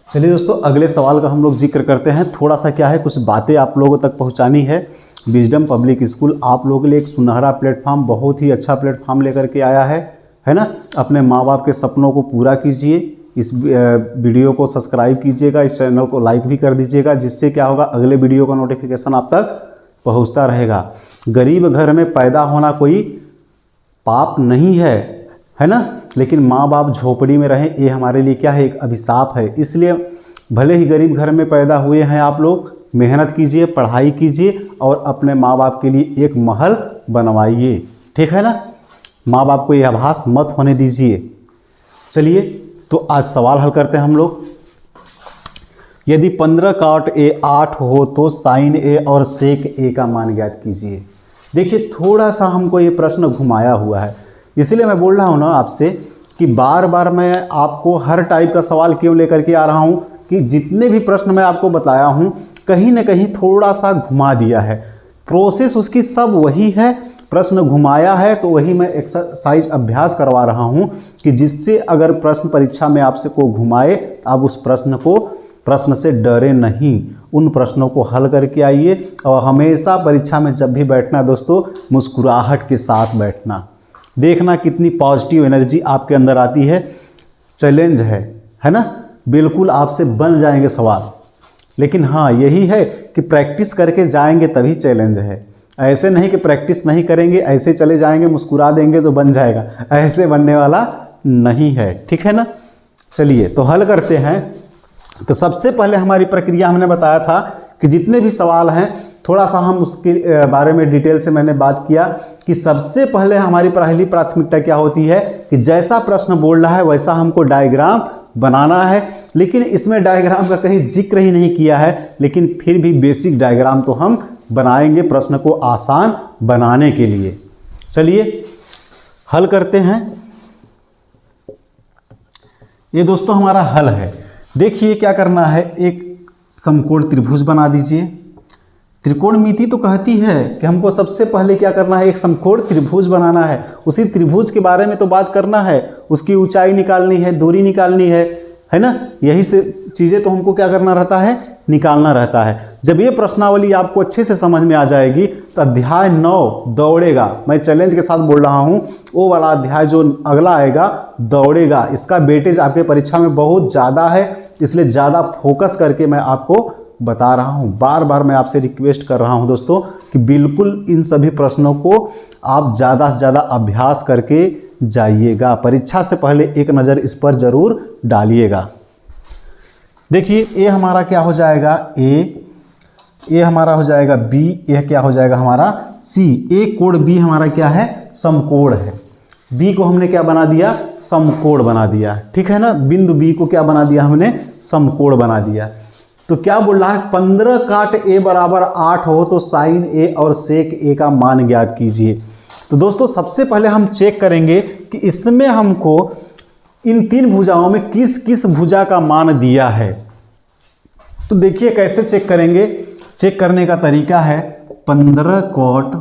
चलिए दोस्तों अगले सवाल का हम लोग जिक्र करते हैं। थोड़ा सा क्या है कुछ बातें आप लोगों तक पहुंचानी है। विजडम पब्लिक स्कूल आप लोगों के लिए एक सुनहरा प्लेटफॉर्म, बहुत ही अच्छा प्लेटफॉर्म लेकर के आया है ना। अपने माँ बाप के सपनों को पूरा कीजिए। इस वीडियो को सब्सक्राइब कीजिएगा, इस चैनल को लाइक भी कर दीजिएगा, जिससे क्या होगा अगले वीडियो का नोटिफिकेशन आप तक पहुँचता रहेगा। गरीब घर में पैदा होना कोई पाप नहीं है ना, लेकिन माँ बाप झोपड़ी में रहें ये हमारे लिए क्या है एक अभिशाप है। इसलिए भले ही गरीब घर में पैदा हुए हैं आप लोग, मेहनत कीजिए, पढ़ाई कीजिए और अपने माँ बाप के लिए एक महल बनवाइए। ठीक है ना, माँ बाप को ये आभास मत होने दीजिए। चलिए तो आज सवाल हल करते हैं हम लोग। यदि 15 cot A 8 हो तो sin A और sec A का मान ज्ञात कीजिए। देखिए थोड़ा सा हमको ये प्रश्न घुमाया हुआ है, इसलिए मैं बोल रहा हूँ ना आपसे कि बार बार मैं आपको हर टाइप का सवाल क्यों लेकर के आ रहा हूँ कि जितने भी प्रश्न मैं आपको बताया हूँ कहीं ना कहीं थोड़ा सा घुमा दिया है। प्रोसेस उसकी सब वही है, प्रश्न घुमाया है तो वही मैं एक्सरसाइज अभ्यास करवा रहा हूँ कि जिससे अगर प्रश्न परीक्षा में आपसे को घुमाए आप उस प्रश्न से डरे नहीं, उन प्रश्नों को हल करके आइए। और हमेशा परीक्षा में जब भी बैठना दोस्तों मुस्कुराहट के साथ बैठना, देखना कितनी पॉजिटिव एनर्जी आपके अंदर आती है। चैलेंज है ना, बिल्कुल आपसे बन जाएंगे सवाल, लेकिन हाँ यही है कि प्रैक्टिस करके जाएंगे तभी चैलेंज है। ऐसे नहीं कि प्रैक्टिस नहीं करेंगे ऐसे चले जाएंगे मुस्कुरा देंगे तो बन जाएगा, ऐसे बनने वाला नहीं है। ठीक है ना, चलिए तो हल करते हैं। तो सबसे पहले हमारी प्रक्रिया हमने बताया था कि जितने भी सवाल हैं थोड़ा सा हम उसके बारे में डिटेल से मैंने बात किया कि सबसे पहले हमारी पहली प्राथमिकता क्या होती है कि जैसा प्रश्न बोल रहा है वैसा हमको डायग्राम बनाना है। लेकिन इसमें डायग्राम का कहीं जिक्र ही नहीं किया है, लेकिन फिर भी बेसिक डायग्राम तो हम बनाएंगे प्रश्न को आसान बनाने के लिए। चलिए हल करते हैं। ये दोस्तों हमारा हल है। देखिए क्या करना है, एक समकोण त्रिभुज बना दीजिए। त्रिकोणमिति तो कहती है कि हमको सबसे पहले क्या करना है, एक समकोण त्रिभुज बनाना है। उसी त्रिभुज के बारे में तो बात करना है, उसकी ऊंचाई निकालनी है, दूरी निकालनी है ना, यही से चीज़ें तो हमको क्या करना रहता है, निकालना रहता है। जब ये प्रश्नावली आपको अच्छे से समझ में आ जाएगी तो अध्याय 9 दौड़ेगा, मैं चैलेंज के साथ बोल रहा हूँ, वो वाला अध्याय जो अगला आएगा दौड़ेगा, इसका वेटेज आपके परीक्षा में बहुत ज़्यादा है, इसलिए ज़्यादा फोकस करके मैं आपको बता रहा हूँ। बार बार मैं आपसे रिक्वेस्ट कर रहा हूँ दोस्तों कि बिल्कुल इन सभी प्रश्नों को आप ज़्यादा से ज़्यादा अभ्यास करके जाइएगा। परीक्षा से पहले एक नज़र इस पर ज़रूर डालिएगा। देखिए ये हमारा क्या हो जाएगा ए हमारा हो जाएगा बी, यह क्या हो जाएगा हमारा सी। ए कोण बी हमारा क्या है, समकोण है। बी को हमने क्या बना दिया, समकोण बना दिया। ठीक है ना, बिंदु बी को क्या बना दिया हमने, समकोण बना दिया। तो क्या बोल रहा है, 15 cot A बराबर 8 हो तो sin A और sec A का मान ज्ञात कीजिए। तो दोस्तों सबसे पहले हम चेक करेंगे कि इसमें हमको इन तीन भुजाओं में किस किस भुजा का मान दिया है। तो देखिए कैसे चेक करेंगे, चेक करने का तरीका है 15 cot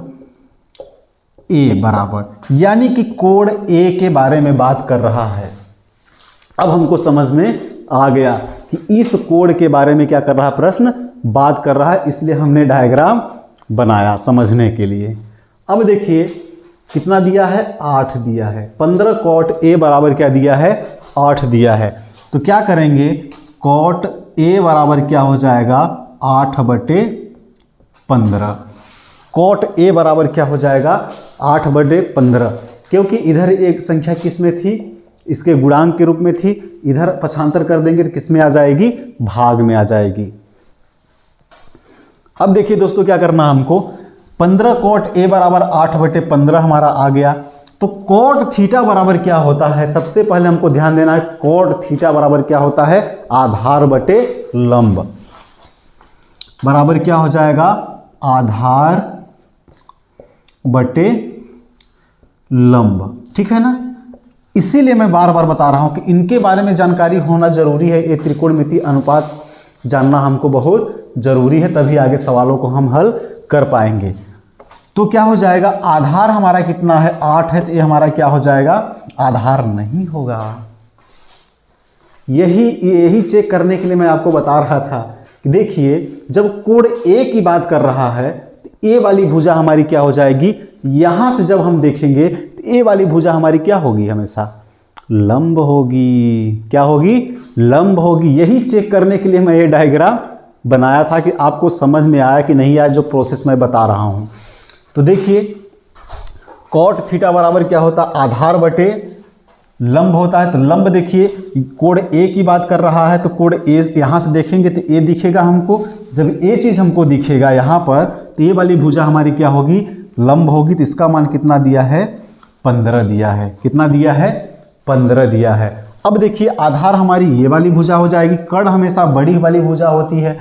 A बराबर, यानी कि कोण A के बारे में बात कर रहा है। अब हमको समझ में आ गया कि इस कोण के बारे में क्या कर रहा है, प्रश्न बात कर रहा है, इसलिए हमने डायग्राम बनाया समझने के लिए। अब देखिए कितना दिया है, 8 दिया है। 15 cot A बराबर क्या दिया है, 8 दिया है। तो क्या करेंगे, कॉट ए बराबर क्या हो जाएगा 8/15। कॉट ए बराबर क्या हो जाएगा 8/15, क्योंकि इधर एक संख्या किस में थी, इसके गुणांक के रूप में थी, इधर पक्षांतर कर देंगे तो किस में आ जाएगी, भाग में आ जाएगी। अब देखिए दोस्तों क्या करना हमको, 15 कॉट ए बराबर 8/15 हमारा आ गया। तो कॉट थीटा बराबर क्या होता है, सबसे पहले हमको ध्यान देना है, कॉट थीटा बराबर क्या होता है, आधार बटे लंब बराबर क्या हो जाएगा, आधार बटे लंब। ठीक है ना, इसीलिए मैं बार बार बता रहा हूं कि इनके बारे में जानकारी होना जरूरी है। ये त्रिकोणमिति अनुपात जानना हमको बहुत जरूरी है, तभी आगे सवालों को हम हल कर पाएंगे। तो क्या हो जाएगा, आधार हमारा कितना है 8 है, तो ये हमारा क्या हो जाएगा, आधार नहीं होगा। यही चेक करने के लिए मैं आपको बता रहा था कि देखिए जब कोण ए की बात कर रहा है तो ए वाली भुजा हमारी क्या हो जाएगी, यहां से जब हम देखेंगे तो ए वाली भुजा हमारी क्या होगी, हमेशा लंब होगी। क्या होगी, लंब होगी। यही चेक करने के लिए मैं ये डायग्राम बनाया था कि आपको समझ में आया कि नहीं आया जो प्रोसेस मैं बता रहा हूं। तो देखिए कॉट थीटा बराबर क्या होता है, आधार बटे लंब होता है। तो लंब देखिए कोण ए की बात कर रहा है, तो कोण ए यहाँ से देखेंगे तो ए दिखेगा हमको। जब ए चीज़ हमको दिखेगा यहाँ पर, तो ये वाली भुजा हमारी क्या होगी, लंब होगी। तो इसका मान कितना दिया है, 15 दिया है। कितना दिया है, 15 दिया है। अब देखिए आधार हमारी ये वाली भुजा हो जाएगी, कर्ण हमेशा बड़ी वाली भुजा होती है,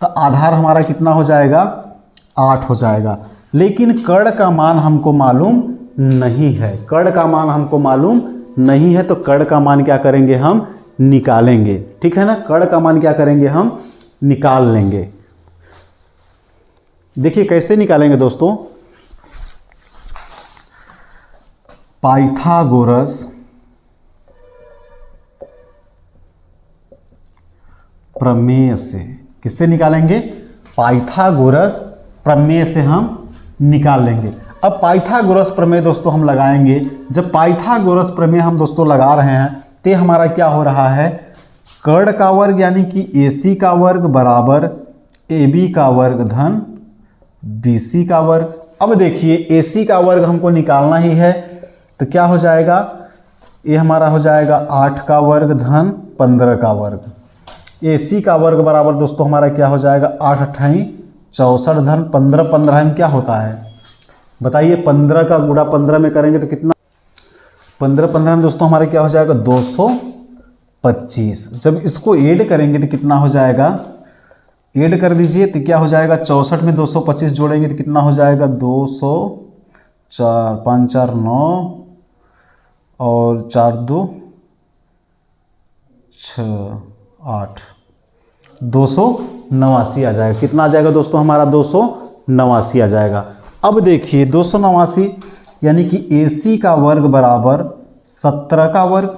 तो आधार हमारा कितना हो जाएगा, 8 हो जाएगा। लेकिन कर्ण का मान हमको मालूम नहीं है, कर्ण का मान हमको मालूम नहीं है, तो कर्ण का मान क्या करेंगे, हम निकालेंगे। ठीक है ना, कर्ण का मान क्या करेंगे, हम निकाल लेंगे। देखिए कैसे निकालेंगे दोस्तों, पाइथागोरस प्रमेय से। किससे निकालेंगे, पाइथागोरस प्रमेय से हम निकाल लेंगे। अब पाइथागोरस प्रमेय दोस्तों हम लगाएंगे। जब पाइथागोरस प्रमेय हम दोस्तों लगा रहे हैं तो हमारा क्या हो रहा है, कर्ण का वर्ग यानी कि AC का वर्ग बराबर AB का वर्ग धन BC का वर्ग। अब देखिए AC का वर्ग हमको निकालना ही है, तो क्या हो जाएगा, ये हमारा हो जाएगा 8 का वर्ग धन 15 का वर्ग। AC का वर्ग बराबर दोस्तों हमारा क्या हो जाएगा, 8 अट्ठाई 64 धन 15, 15 में क्या होता है बताइए, 15 का गुणा 15 में करेंगे तो कितना, 15 में दोस्तों हमारा क्या हो जाएगा 225। जब इसको ऐड करेंगे तो कितना हो जाएगा, ऐड कर दीजिए तो क्या हो जाएगा, 64 में 225 जोड़ेंगे तो कितना हो जाएगा, 204, 5 4 9 और 4 2 6 8, 289 आ जाएगा। कितना आ जाएगा दोस्तों हमारा, 289 आ जाएगा। अब देखिए 289 यानी कि AC का वर्ग बराबर 17 का वर्ग।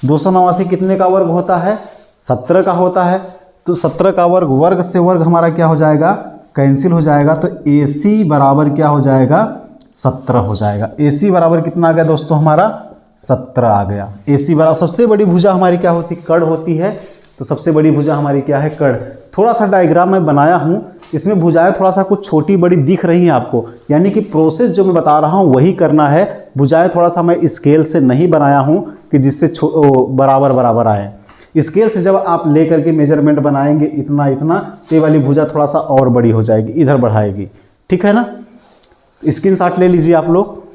289 कितने का वर्ग होता है, 17 का होता है। तो 17 का वर्ग, वर्ग से वर्ग हमारा क्या हो जाएगा, कैंसिल हो जाएगा। तो AC बराबर क्या हो जाएगा, 17 हो जाएगा। AC बराबर कितना आ गया दोस्तों हमारा, 17 आ गया। AC बराबर, सबसे बड़ी भुजा हमारी क्या होती, कर्ण होती है। तो सबसे बड़ी भुजा हमारी क्या है, कर्ण। थोड़ा सा डायग्राम मैं बनाया हूँ, इसमें भुजाएं थोड़ा सा कुछ छोटी बड़ी दिख रही हैं आपको, यानी कि प्रोसेस जो मैं बता रहा हूँ वही करना है। भुजाएं थोड़ा सा मैं स्केल से नहीं बनाया हूँ कि जिससे बराबर बराबर आए। स्केल से जब आप लेकर के मेजरमेंट बनाएंगे इतना इतना, ये वाली भुजा थोड़ा सा और बड़ी हो जाएगी, इधर बढ़ाएगी। ठीक है ना, स्क्रीनशॉट ले लीजिए आप लोग।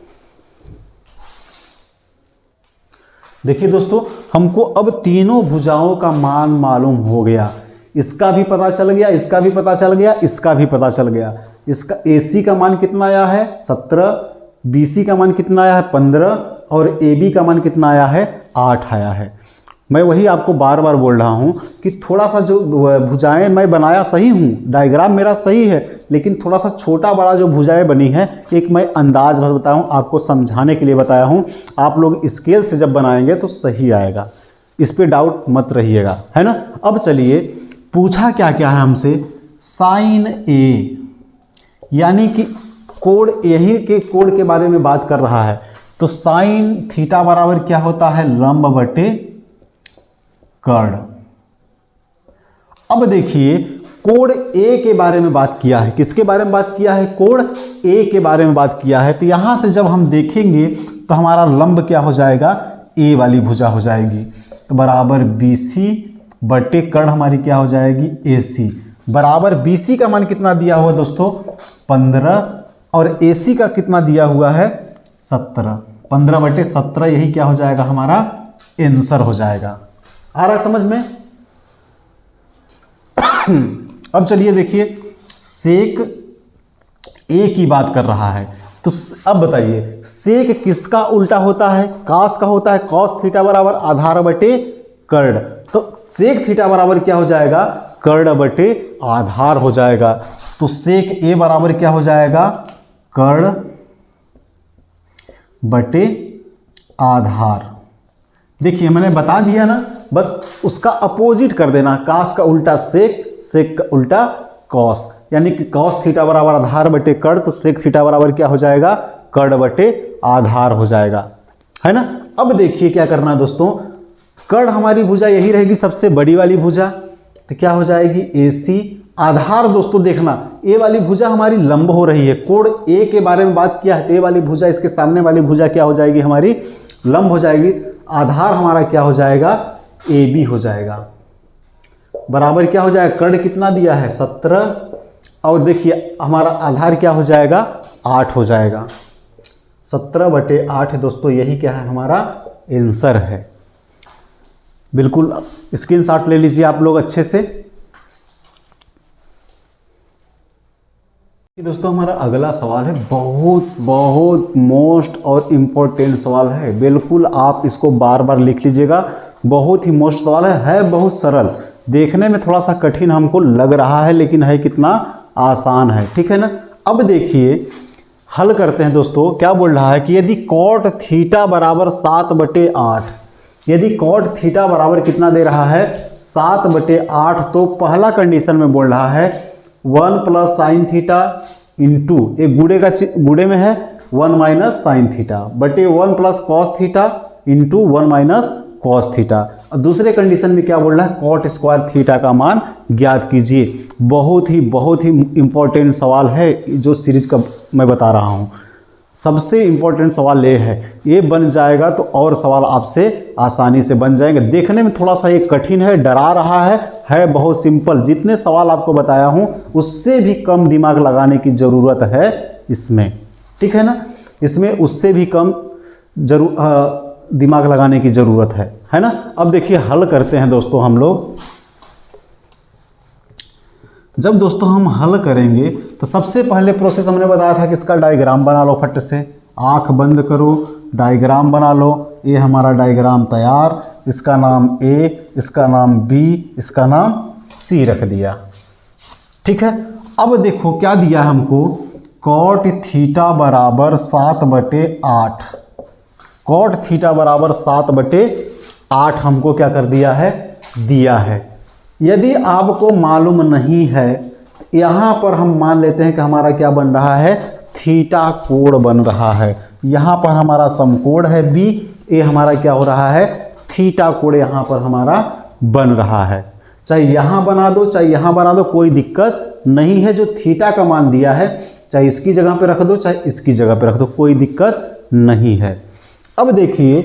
देखिए दोस्तों हमको अब तीनों भुजाओं का मान मालूम हो गया। इसका भी पता चल गया, इसका भी पता चल गया, इसका भी पता चल गया। इसका AC का मान कितना आया है, 17, BC का मान कितना आया है, 15 और AB का मान कितना आया है, 8 आया है। मैं वही आपको बार बार बोल रहा हूँ कि थोड़ा सा जो भुजाएं मैं बनाया सही हूँ, डायग्राम मेरा सही है, लेकिन थोड़ा सा छोटा बड़ा जो भुजाएं बनी है, एक मैं अंदाज बस बताया हूँ, आपको समझाने के लिए बताया हूँ। आप लोग स्केल से जब बनाएंगे तो सही आएगा, इस पर डाउट मत रहिएगा, है ना। अब चलिए पूछा क्या क्या है हमसे, साइन A यानी कि कोण, यही के कोण के बारे में बात कर रहा है। तो साइन थीटा बराबर क्या होता है, लंब बटे कर्ण। अब देखिए कोण ए के बारे में बात किया है। किसके बारे में बात किया है? कोण ए के बारे में बात किया है। तो यहां से जब हम देखेंगे तो हमारा लंब क्या हो जाएगा? ए वाली भुजा हो जाएगी। तो बराबर BC बटे कर्ण हमारी क्या हो जाएगी? AC बराबर BC का मान कितना दिया हुआ दोस्तों? 15 और AC का कितना दिया हुआ है? 17। 15 बटे 17 यही क्या हो जाएगा? हमारा आंसर हो जाएगा। आ रहा है समझ में? अब चलिए देखिए सेक ए की बात कर रहा है। तो अब बताइए सेक किसका उल्टा होता है? कास का होता है। कॉस थीटा बराबर आधार बटे कर्ण। तो सेक थीटा बराबर क्या हो जाएगा? कर्ण बटे आधार हो जाएगा। तो सेक ए बराबर क्या हो जाएगा? कर्ण बटे आधार। देखिए मैंने बता दिया ना, बस उसका अपोजिट कर देना। कास का उल्टा सेक, सेक का उल्टा कॉस, यानी कि कॉस थीटा बराबर आधार बटे कर्ण, तो सेक थीटा बराबर क्या हो जाएगा? कर्ण बटे आधार हो जाएगा, है ना। अब देखिए क्या करना है दोस्तों, कर्ण हमारी भुजा यही रहेगी सबसे बड़ी वाली भुजा, तो क्या हो जाएगी? AC। आधार दोस्तों देखना ए वाली भुजा हमारी लंब हो रही है। कोण ए के बारे में बात किया है, तो ए वाली भुजा इसके सामने वाली भुजा क्या हो जाएगी? हमारी लंब हो जाएगी। आधार हमारा क्या हो जाएगा? AB हो जाएगा। बराबर क्या हो जाएगा? कर्ण कितना दिया है? 17 और देखिए हमारा आधार क्या हो जाएगा? 8 हो जाएगा। 17 बटे 8 दोस्तों यही क्या है? हमारा आंसर है। बिल्कुल स्क्रीनशॉट ले लीजिए आप लोग अच्छे से। दोस्तों हमारा अगला सवाल है, बहुत बहुत मोस्ट और इम्पोर्टेंट सवाल है। बिल्कुल आप इसको बार बार लिख लीजिएगा। बहुत ही मोस्ट सवाल है बहुत सरल, देखने में थोड़ा सा कठिन हमको लग रहा है लेकिन है कितना आसान है, ठीक है ना। अब देखिए हल करते हैं दोस्तों। क्या बोल रहा है कि यदि कॉट थीटा बराबर 7 बटे 8, यदि कॉट थीटा बराबर कितना दे रहा है? 7 बटे 8, तो पहला कंडीशन में बोल रहा है 1 प्लस साइन थीटा इंटू, एक गुड़े में है 1 माइनस साइन थीटा बटे 1 plus cos theta into 1 minus cos theta. और दूसरे कंडीशन में क्या बोल रहा है? कॉट स्क्वायर थीटा का मान ज्ञात कीजिए। बहुत ही इंपॉर्टेंट सवाल है जो सीरीज का मैं बता रहा हूँ। सबसे इंपॉर्टेंट सवाल ये है, ये बन जाएगा तो और सवाल आपसे आसानी से बन जाएंगे। देखने में थोड़ा सा ये कठिन है, डरा रहा है बहुत सिंपल। जितने सवाल आपको बताया हूँ उससे भी कम दिमाग लगाने की ज़रूरत है इसमें, ठीक है ना। इसमें उससे भी कम दिमाग लगाने की ज़रूरत है ना। अब देखिए हल करते हैं दोस्तों हम लोग। जब दोस्तों हम हल करेंगे तो सबसे पहले प्रोसेस हमने बताया था कि इसका डायग्राम बना लो। फट से आंख बंद करो, डायग्राम बना लो। ये हमारा डायग्राम तैयार, इसका नाम A, इसका नाम B, इसका नाम C रख दिया, ठीक है। अब देखो क्या दिया हमको, कॉट थीटा बराबर 7 बटे 8। कॉट थीटा बराबर 7 बटे 8 हमको क्या कर दिया है? दिया है। यदि आपको मालूम नहीं है, यहाँ पर हम मान लेते हैं कि हमारा क्या बन रहा है? थीटा कोण बन रहा है। यहाँ पर हमारा समकोण है B, ये हमारा क्या हो रहा है? थीटा कोण यहाँ पर हमारा बन रहा है। चाहे यहाँ बना दो चाहे यहाँ बना दो, कोई दिक्कत नहीं है। जो थीटा का मान दिया है चाहे इसकी जगह पे रख दो चाहे इसकी जगह पे रख दो, कोई दिक्कत नहीं है। अब देखिए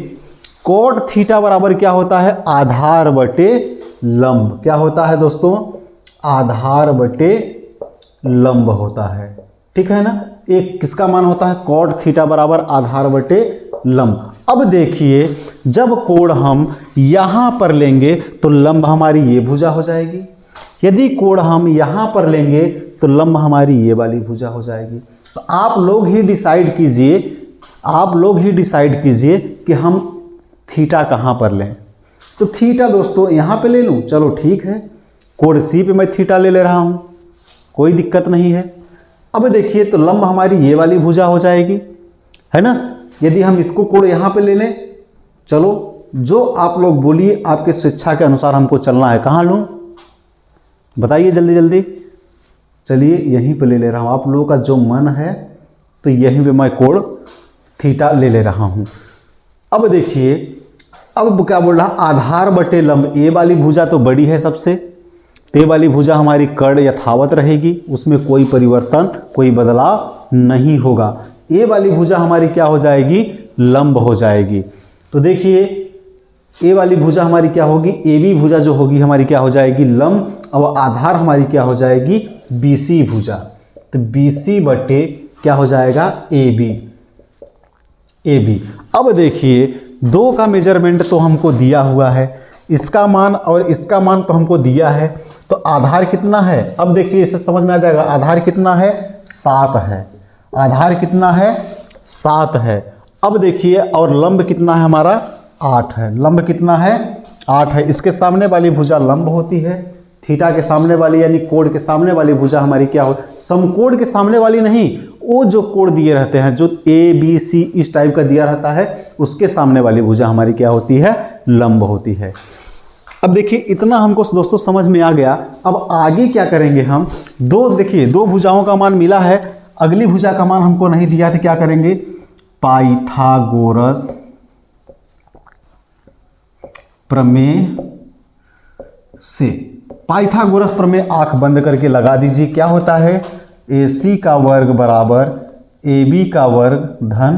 कॉट थीटा बराबर क्या होता है? आधार बटे लंब। क्या होता है दोस्तों? आधार बटे लंब होता है, ठीक है ना। एक किसका मान होता है? कॉट थीटा बराबर आधार बटे लंब। अब देखिए जब कोण हम यहाँ पर लेंगे तो लंब हमारी ये भुजा हो जाएगी। यदि कोण हम यहाँ पर लेंगे तो लंब हमारी ये वाली भुजा हो जाएगी। तो आप लोग ही डिसाइड कीजिए कि हम थीटा कहाँ पर लें। तो थीटा दोस्तों यहाँ पे ले लूँ, चलो ठीक है। कोण C पे मैं थीटा ले रहा हूँ, कोई दिक्कत नहीं है। अब देखिए तो लंब हमारी ये वाली भुजा हो जाएगी, है ना। यदि हम इसको कोण यहाँ पे ले लें, चलो जो आप लोग बोलिए, आपके स्वेच्छा के अनुसार हमको चलना है। कहाँ लूँ बताइए जल्दी जल्दी। चलिए यहीं पे ले रहा हूँ, आप लोगों का जो मन है तो यहीं पे मैं कोण थीटा ले रहा हूँ। अब देखिए अब क्या बोल रहा? आधार बटे लंब। ए वाली भुजा तो बड़ी है सबसे, तो ये वाली भुजा हमारी कर्ण यथावत रहेगी, उसमें कोई परिवर्तन, कोई बदलाव नहीं होगा। ये वाली भुजा हमारी क्या हो जाएगी, लंब हो जाएगी। तो देखिए ये वाली भुजा हमारी क्या होगी, AB भुजा जो होगी हमारी क्या हो जाएगी, लंब। और आधार हमारी क्या हो जाएगी, BC भुजा। तो BC बटे क्या हो जाएगा, AB। अब देखिए 2 का मेजरमेंट तो हमको दिया हुआ है, इसका मान और इसका मान तो हमको दिया है। तो आधार कितना है, अब देखिए इससे समझ में आ जाएगा। आधार कितना है, 7 है। आधार कितना है, 7 है। अब देखिए और लंब कितना है हमारा, 8 है। लंब कितना है, 8 है। इसके सामने वाली भुजा लंब होती है, थीटा के सामने वाली यानी कोण के सामने वाली भुजा हमारी क्या हो, समकोण के सामने वाली नहीं, वो जो कोण दिए रहते हैं, जो ABC इस टाइप का दिया रहता है, उसके सामने वाली भुजा हमारी क्या होती है, लंब होती है। अब देखिए इतना हमको दोस्तों समझ में आ गया। अब आगे क्या करेंगे हम, देखिए 2 भुजाओं का मान मिला है, अगली भुजा का मान हमको नहीं दिया, तो क्या करेंगे, पाइथागोरस प्रमेय से। पाइथागोरस प्रमेय आंख बंद करके लगा दीजिए। क्या होता है, AC का वर्ग बराबर AB का वर्ग धन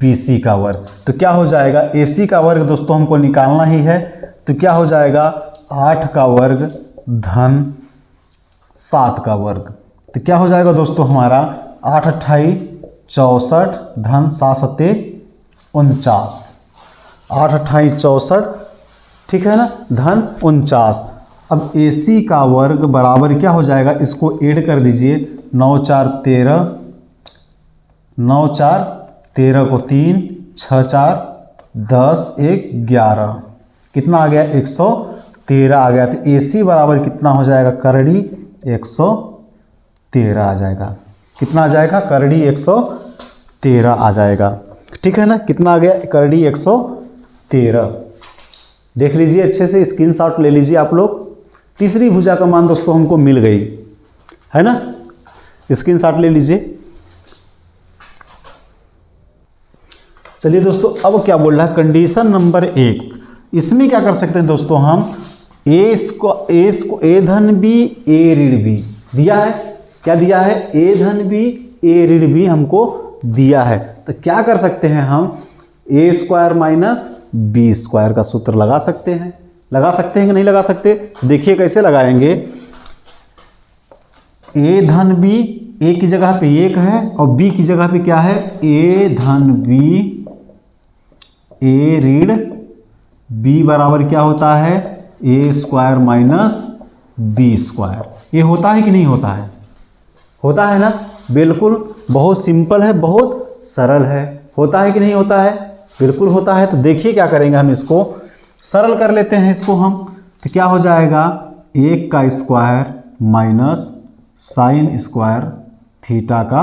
BC का वर्ग। तो क्या हो जाएगा, AC का वर्ग दोस्तों हमको निकालना ही है, तो क्या हो जाएगा 8 का वर्ग धन 7 का वर्ग। तो क्या हो जाएगा दोस्तों हमारा 8 अट्ठाई 64 धन 7 सत्ते 49। 8 अट्ठाई 64, ठीक है ना, धन 49। अब AC का वर्ग बराबर क्या हो जाएगा, इसको ऐड कर दीजिए, 9 4 13, 9 4 13 को 3, 6 4 10 1 11, कितना आ गया, 113 आ गया। तो AC बराबर कितना हो जाएगा, करड़ी 113 आ जाएगा। कितना आ जाएगा, करड़ी 113 आ जाएगा। ठीक है ना, कितना आ गया, करड़ी 113। देख लीजिए अच्छे से, स्क्रीनशॉट ले लीजिए आप लोग। तीसरी भुजा का मान दोस्तों हमको मिल गई है ना, स्क्रीनशॉट ले लीजिए। चलिए दोस्तों अब क्या बोल रहा है, कंडीशन नंबर 1। इसमें क्या कर सकते हैं दोस्तों हम, ए धन बी ए ऋण बी दिया है। क्या दिया है, ए धन बी ए ऋण बी हमको दिया है। तो क्या कर सकते हैं हम, ए स्क्वायर माइनस बी स्क्वायर का सूत्र लगा सकते हैं। लगा सकते हैं कि नहीं लगा सकते, देखिए कैसे लगाएंगे। ए धन बी, ए की जगह पे 1 है और बी की जगह पे क्या है, ए धन बी ए ऋण बी बराबर क्या होता है, ए स्क्वायर माइनस बी स्क्वायर। ये होता है कि नहीं होता है, होता है ना, बिल्कुल बहुत सिंपल है, बहुत सरल है। होता है कि नहीं होता है, बिल्कुल होता है। तो देखिए क्या करेंगे, हम इसको सरल कर लेते हैं इसको हम। तो क्या हो जाएगा, 1 का square minus sine square theta का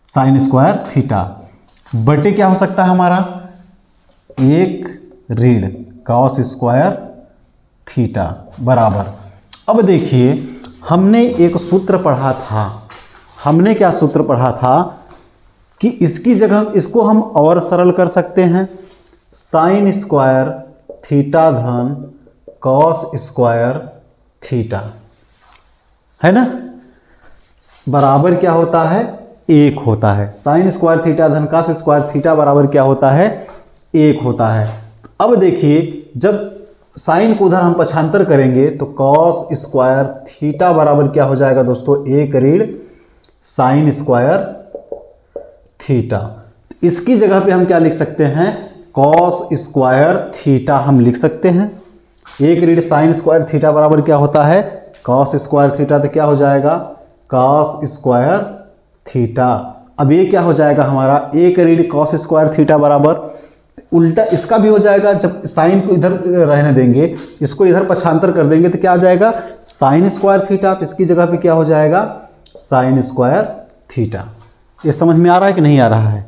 साइन स्क्वायर थीटा बटे क्या हो सकता है हमारा, 1 ऋण कॉस स्क्वायर थीटा बराबर। अब देखिए हमने एक सूत्र पढ़ा था, हमने क्या सूत्र पढ़ा था कि इसकी जगह इसको हम और सरल कर सकते हैं, साइन स्क्वायर थीटा धन कॉस स्क्वायर थीटा, है ना, बराबर क्या होता है, 1 होता है। साइन स्क्वायर थीटा धन कॉस स्क्वायर थीटा बराबर क्या होता है, 1 होता है। अब देखिए जब साइन को उधर हम पक्षांतर करेंगे तो कॉस स्क्वायर थीटा बराबर क्या हो जाएगा दोस्तों, 1 ऋण साइन स्क्वायर थीटा। इसकी जगह पे हम क्या लिख सकते हैं, कॉस स्क्वायर थीटा हम लिख सकते हैं। 1 ऋण साइन स्क्वायर थीटा बराबर क्या होता है, कॉस स्क्वायर थीटा। तो क्या हो जाएगा, कॉस स्क्वायर थीटा। अब ये क्या हो जाएगा हमारा, 1 ऋण कॉस स्क्वायर थीटा बराबर, उल्टा इसका भी हो जाएगा, जब साइन को इधर रहने देंगे, इसको इधर पक्षांतर कर देंगे तो क्या आ जाएगा, साइन स्क्वायर थीटा। तो इसकी जगह पे क्या हो जाएगा, साइन स्क्वायर थीटा। ये समझ में आ रहा है कि नहीं आ रहा है,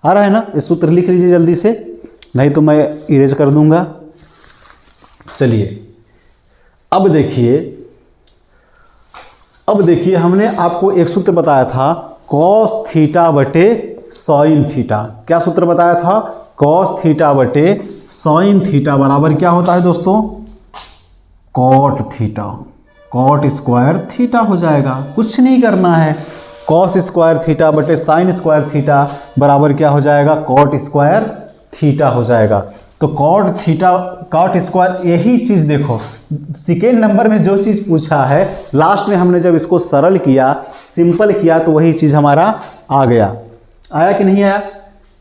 आ रहा है ना। इस सूत्र लिख लीजिए जल्दी से, नहीं तो मैं इरेज कर दूंगा। चलिए अब देखिए हमने आपको एक सूत्र बताया था, कॉस थीटा बटे साइन थीटा। क्या सूत्र बताया था, कॉस थीटा बटे साइन थीटा बराबर क्या होता है दोस्तों, cot theta, cot square theta हो जाएगा। कुछ नहीं करना है, कॉस स्क्वायर थीटा बटे साइन स्क्वायर थीटा बराबर क्या हो जाएगा, कॉट स्क्वायर थीटा हो जाएगा। तो कॉट थीटा कॉट स्क्वायर, यही चीज़ देखो सेकेंड नंबर में जो चीज़ पूछा है लास्ट में हमने जब इसको सरल किया, सिंपल किया, तो वही चीज़ हमारा आ गया। आया कि नहीं आया?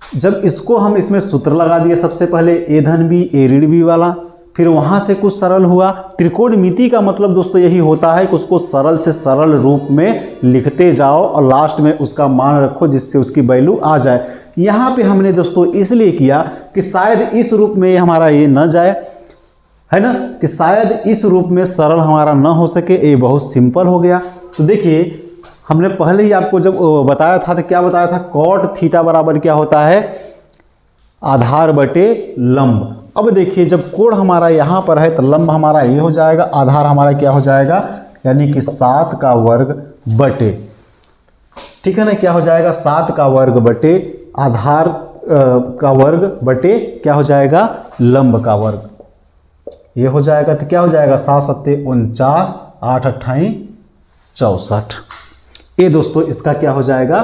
जब इसको हम इसमें सूत्र लगा दिए, सबसे पहले ए धन बी ए ऋण बी वाला, फिर वहाँ से कुछ सरल हुआ। त्रिकोणमिति का मतलब दोस्तों यही होता है कि उसको सरल से सरल रूप में लिखते जाओ और लास्ट में उसका मान रखो जिससे उसकी वैल्यू आ जाए। यहाँ पे हमने दोस्तों इसलिए किया कि शायद इस रूप में हमारा ये न जाए, है ना, कि शायद इस रूप में सरल हमारा न हो सके, ये बहुत सिंपल हो गया। तो देखिए हमने पहले ही आपको जब बताया था तो क्या बताया था, कॉट थीटा बराबर क्या होता है, आधार बटे लंब। अब देखिए जब कोण हमारा यहाँ पर है तो लंब हमारा ये हो जाएगा, आधार हमारा क्या हो जाएगा, यानी कि 7 का वर्ग बटे, ठीक है ना, क्या हो जाएगा 7 का वर्ग बटे आधार का वर्ग बटे क्या हो जाएगा, लंब का वर्ग, ये हो जाएगा। तो क्या हो जाएगा 7 सत्ते 49, 8 अट्ठाई 64। ये दोस्तों इसका क्या हो जाएगा,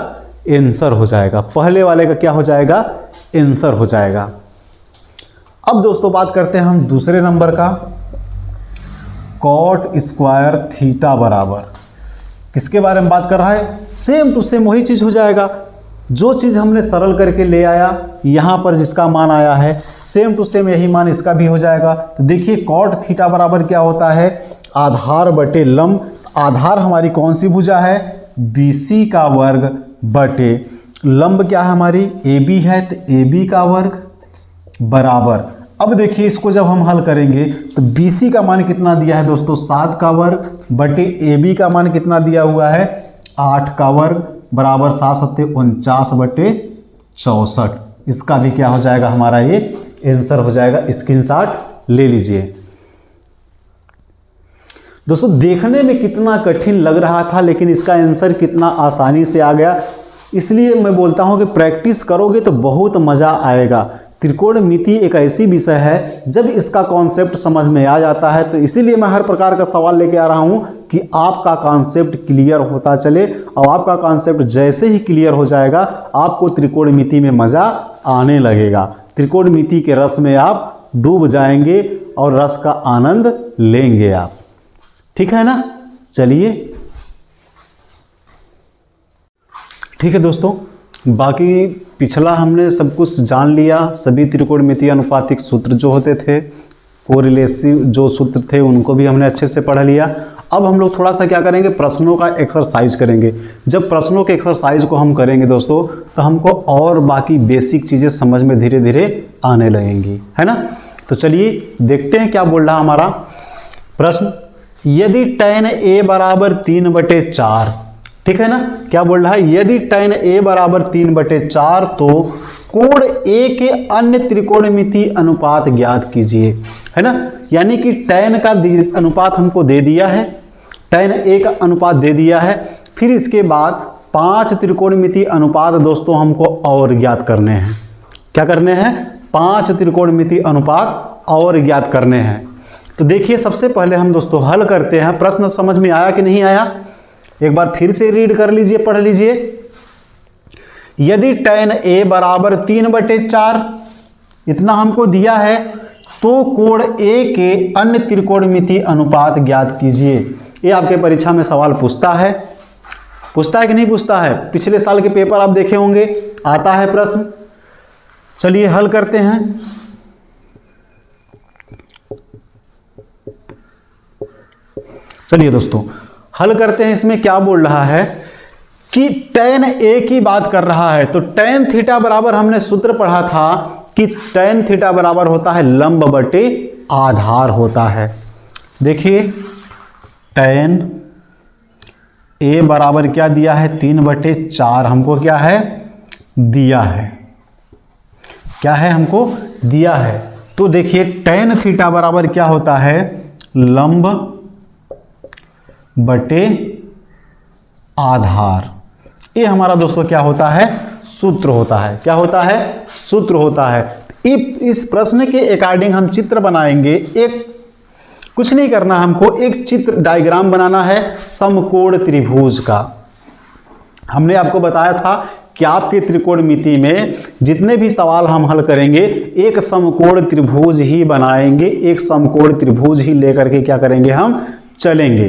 आंसर हो जाएगा। पहले वाले का क्या हो जाएगा, आंसर हो जाएगा। अब दोस्तों बात करते हैं हम दूसरे नंबर का, कॉट स्क्वायर थीटा बराबर किसके बारे में बात कर रहा है, सेम टू सेम वही चीज़ हो जाएगा। जो चीज़ हमने सरल करके ले आया, यहाँ पर जिसका मान आया है सेम टू सेम यही मान इसका भी हो जाएगा। तो देखिए कॉट थीटा बराबर क्या होता है, आधार बटे लंब। आधार हमारी कौन सी भुजा है, BC का वर्ग बटे लंब क्या है हमारी AB है, तो AB का वर्ग बराबर। अब देखिए इसको जब हम हल करेंगे तो BC का मान कितना दिया है दोस्तों, 7 का वर्ग बटे AB का मान कितना दिया हुआ है, 8 का वर्ग बराबर 7 सत्ते 49 बटे 64। इसका भी क्या हो जाएगा हमारा, ये आंसर हो जाएगा। स्क्रीनशॉट ले लीजिए। दोस्तों देखने में कितना कठिन लग रहा था लेकिन इसका आंसर कितना आसानी से आ गया। इसलिए मैं बोलता हूं कि प्रैक्टिस करोगे तो बहुत मज़ा आएगा। त्रिकोणमिति एक ऐसी विषय है जब इसका कॉन्सेप्ट समझ में आ जाता है, तो इसीलिए मैं हर प्रकार का सवाल लेके आ रहा हूं कि आपका कॉन्सेप्ट क्लियर होता चले। और आपका कॉन्सेप्ट जैसे ही क्लियर हो जाएगा आपको त्रिकोणमिति में मज़ा आने लगेगा। त्रिकोणमिति के रस में आप डूब जाएंगे और रस का आनंद लेंगे आप, ठीक है ना। चलिए ठीक है दोस्तों, बाकी पिछला हमने सब कुछ जान लिया। सभी त्रिकोणमितीय अनुपातिक सूत्र जो होते थे, कोरिलेटिव जो सूत्र थे, उनको भी हमने अच्छे से पढ़ लिया। अब हम लोग थोड़ा सा क्या करेंगे, प्रश्नों का एक्सरसाइज करेंगे। जब प्रश्नों के एक्सरसाइज को हम करेंगे दोस्तों तो हमको और बाकी बेसिक चीज़ें समझ में धीरे धीरे आने लगेंगी, है ना। तो चलिए देखते हैं क्या बोल रहा हमारा प्रश्न। यदि tan A बराबर 3/4, ठीक है ना, क्या बोल रहा है, यदि tan A बराबर 3/4 तो कोण A के अन्य त्रिकोणमिति अनुपात ज्ञात कीजिए, है ना। यानी कि tan का अनुपात हमको दे दिया है, tan A का अनुपात दे दिया है, फिर इसके बाद 5 त्रिकोणमिति अनुपात दोस्तों हमको और ज्ञात करने हैं। क्या करने हैं, 5 त्रिकोणमिति अनुपात और ज्ञात करने हैं। तो देखिए सबसे पहले हम दोस्तों हल करते हैं। प्रश्न समझ में आया कि नहीं आया, एक बार फिर से रीड कर लीजिए, पढ़ लीजिए। यदि tan A बराबर 3/4 इतना हमको दिया है तो कोण A के अन्य त्रिकोणमिति अनुपात ज्ञात कीजिए। ये आपके परीक्षा में सवाल पूछता है कि नहीं पूछता है। पिछले साल के पेपर आप देखे होंगे, आता है प्रश्न। चलिए हल करते हैं। चलिए दोस्तों हल करते हैं। इसमें क्या बोल रहा है कि tan A की बात कर रहा है, तो tan थीटा बराबर हमने सूत्र पढ़ा था कि tan थीटा बराबर होता है लंब बटे आधार होता है। देखिए tan A बराबर क्या दिया है, 3/4 हमको क्या है दिया है, क्या है हमको दिया है। तो देखिए tan थीटा बराबर क्या होता है, लंब बटे आधार। ये हमारा दोस्तों क्या होता है, सूत्र होता है। क्या होता है, सूत्र होता है। इस प्रश्न के अकॉर्डिंग हम चित्र बनाएंगे। एक कुछ नहीं करना, हमको एक चित्र डायग्राम बनाना है समकोण त्रिभुज का। हमने आपको बताया था कि आपके त्रिकोणमिति में जितने भी सवाल हम हल करेंगे एक समकोण त्रिभुज ही बनाएंगे, एक समकोण त्रिभुज ही लेकर के क्या करेंगे, हम चलेंगे।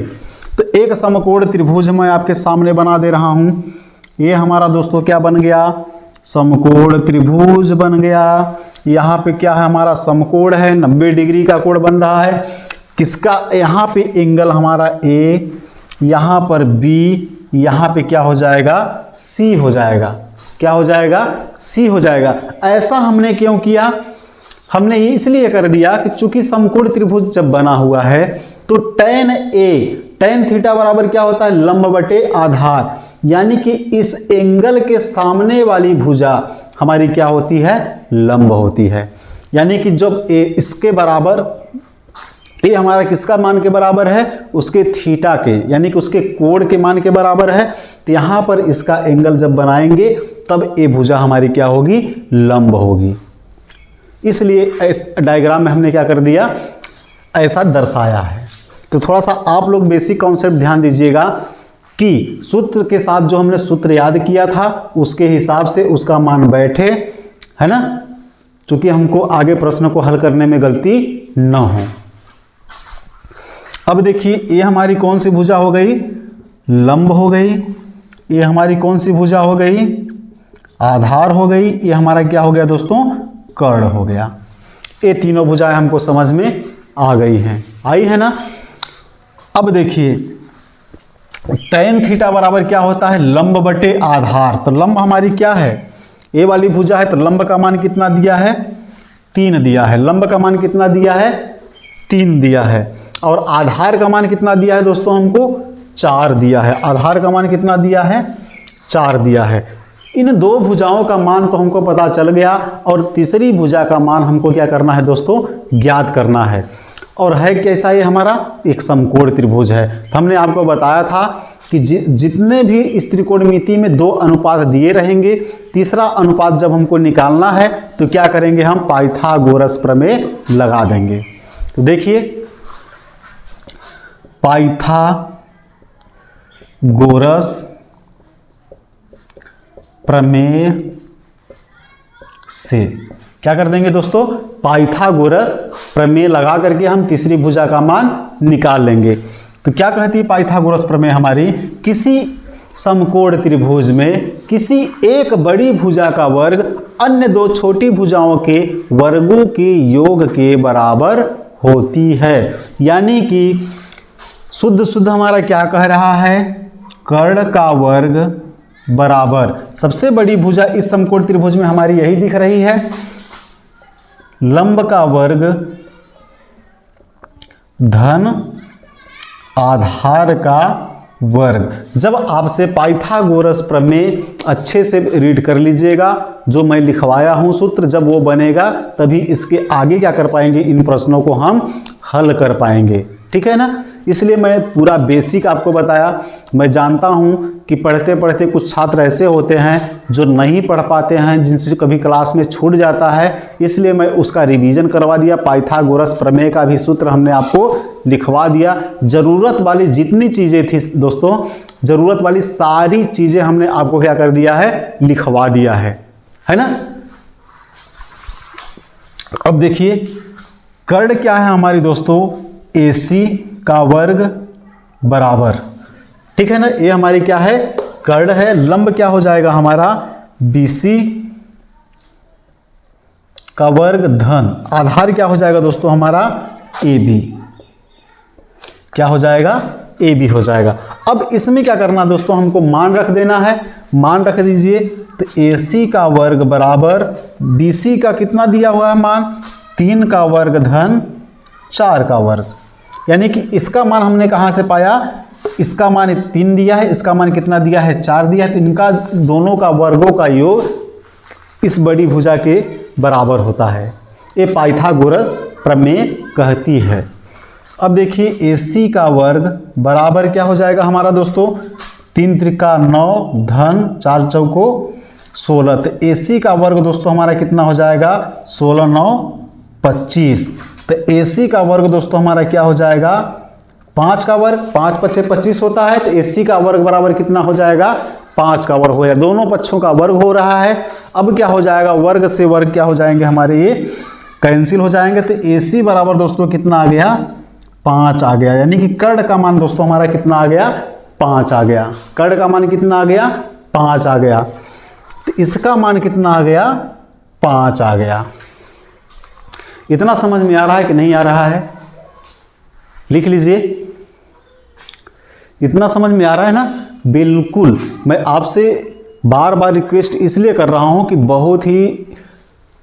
तो एक समकोण त्रिभुज मैं आपके सामने बना दे रहा हूं। ये हमारा दोस्तों क्या बन गया, समकोण त्रिभुज बन गया। यहाँ पे क्या है, हमारा समकोण है, 90 डिग्री का कोण बन रहा है। किसका, यहाँ पे एंगल हमारा ए, यहाँ पर बी, यहाँ पे क्या हो जाएगा, सी हो जाएगा। क्या हो जाएगा, सी हो जाएगा। ऐसा हमने क्यों किया, हमने ये इसलिए कर दिया कि चूंकि समकोण त्रिभुज जब बना हुआ है तो tan A tan थीटा बराबर क्या होता है, लंब बटे आधार, यानी कि इस एंगल के सामने वाली भुजा हमारी क्या होती है, लंब होती है। यानी कि जब ए इसके बराबर, ये हमारा किसका मान के बराबर है, उसके थीटा के, यानी कि उसके कोण के मान के बराबर है। तो यहाँ पर इसका एंगल जब बनाएंगे तब ये भुजा हमारी क्या होगी, लंब होगी। इसलिए इस डायग्राम में हमने क्या कर दिया, ऐसा दर्शाया है। तो थोड़ा सा आप लोग बेसिक कॉन्सेप्ट ध्यान दीजिएगा कि सूत्र के साथ जो हमने सूत्र याद किया था उसके हिसाब से उसका मान बैठे, है ना, क्योंकि हमको आगे प्रश्न को हल करने में गलती न हो। अब देखिए ये हमारी कौन सी भुजा हो गई, लंब हो गई। ये हमारी कौन सी भुजा हो गई, आधार हो गई। ये हमारा क्या हो गया दोस्तों, कर्ण हो गया। ये तीनों भुजाएं हमको समझ में आ गई हैं, आई है ना। अब देखिए tan थीटा बराबर क्या होता है, लंब बटे आधार। तो लंब हमारी क्या है, ये वाली भुजा है, तो लंब का मान कितना दिया है, 3 दिया है। लंब का मान कितना दिया है, 3 दिया है। और आधार का मान कितना दिया है दोस्तों, हमको 4 दिया है। आधार का मान कितना दिया है, 4 दिया है। इन दो भुजाओं का मान तो हमको पता चल गया, और तीसरी भुजा का मान हमको क्या करना है दोस्तों, ज्ञात करना है। और है कैसा, ये हमारा एक समकोण त्रिभुज है। तो हमने आपको बताया था कि जितने भी इस त्रिकोणमिति में 2 अनुपात दिए रहेंगे, तीसरा अनुपात जब हमको निकालना है तो क्या करेंगे, हम पाइथागोरस प्रमेय लगा देंगे। तो देखिए पाइथागोरस प्रमेय से क्या कर देंगे दोस्तों, पाइथागोरस प्रमेय लगा करके हम तीसरी भुजा का मान निकाल लेंगे। तो क्या कहती है पाइथागोरस प्रमेय हमारी, किसी समकोण त्रिभुज में किसी एक बड़ी भुजा का वर्ग अन्य 2 छोटी भुजाओं के वर्गों के योग के बराबर होती है। यानी कि शुद्ध हमारा क्या कह रहा है, कर्ण का वर्ग बराबर, सबसे बड़ी भुजा इस समकोण त्रिभुज में हमारी यही दिख रही है, लंब का वर्ग धन आधार का वर्ग। जब आपसे पाइथागोरस प्रमेय अच्छे से रीड कर लीजिएगा, जो मैं लिखवाया हूं सूत्र, जब वो बनेगा तभी इसके आगे क्या कर पाएंगे, इन प्रश्नों को हम हल कर पाएंगे। ठीक है ना। इसलिए मैं पूरा बेसिक आपको बताया। मैं जानता हूं कि पढ़ते पढ़ते कुछ छात्र ऐसे होते हैं जो नहीं पढ़ पाते हैं, जिनसे कभी क्लास में छूट जाता है, इसलिए मैं उसका रिवीजन करवा दिया। पाइथागोरस प्रमेय का भी सूत्र हमने आपको लिखवा दिया। ज़रूरत वाली जितनी चीज़ें थी दोस्तों, ज़रूरत वाली सारी चीज़ें हमने आपको क्या कर दिया है, लिखवा दिया है ना। अब देखिए कर्ण क्या है हमारी दोस्तों, AC का वर्ग बराबर, ठीक है ना। ये हमारी क्या है, कर्ण है। लंब क्या हो जाएगा हमारा, BC का वर्ग धन आधार क्या हो जाएगा दोस्तों हमारा, AB। क्या हो जाएगा, AB हो जाएगा। अब इसमें क्या करना दोस्तों, हमको मान रख देना है। मान रख दीजिए, तो AC का वर्ग बराबर BC का कितना दिया हुआ है मान, 3 का वर्ग धन 4 का वर्ग। यानी कि इसका मान हमने कहाँ से पाया, इसका मान 3 दिया है, इसका मान कितना दिया है, 4 दिया है। तो इनका दोनों का वर्गों का योग इस बड़ी भुजा के बराबर होता है। ये पाइथागोरस प्रमेय कहती है। अब देखिए AC का वर्ग बराबर क्या हो जाएगा हमारा दोस्तों, 3 त्रिका 9 धन 4 चौको 16। तो AC का वर्ग दोस्तों हमारा कितना हो जाएगा, 16 9 25। तो तो AC का वर्ग दोस्तों हमारा क्या हो जाएगा, 5 का वर्ग, 5 पच्चे 25 होता है, तो AC का वर्ग बराबर कितना हो जाएगा, 5 का वर्ग हो जाएगा। दोनों पक्षों का वर्ग हो रहा है। अब क्या हो जाएगा, वर्ग से वर्ग क्या हो जाएंगे हमारे, ये कैंसिल हो जाएंगे। तो AC बराबर दोस्तों कितना आ गया, 5 आ गया। यानी कि कर्ण का मान दोस्तों हमारा कितना आ गया, 5 आ गया। कर्ण का मान कितना आ गया, 5 आ गया। तो इसका मान कितना आ गया, 5 आ गया। इतना समझ में आ रहा है कि नहीं आ रहा है, लिख लीजिए। इतना समझ में आ रहा है ना, बिल्कुल। मैं आपसे बार बार रिक्वेस्ट इसलिए कर रहा हूं कि बहुत ही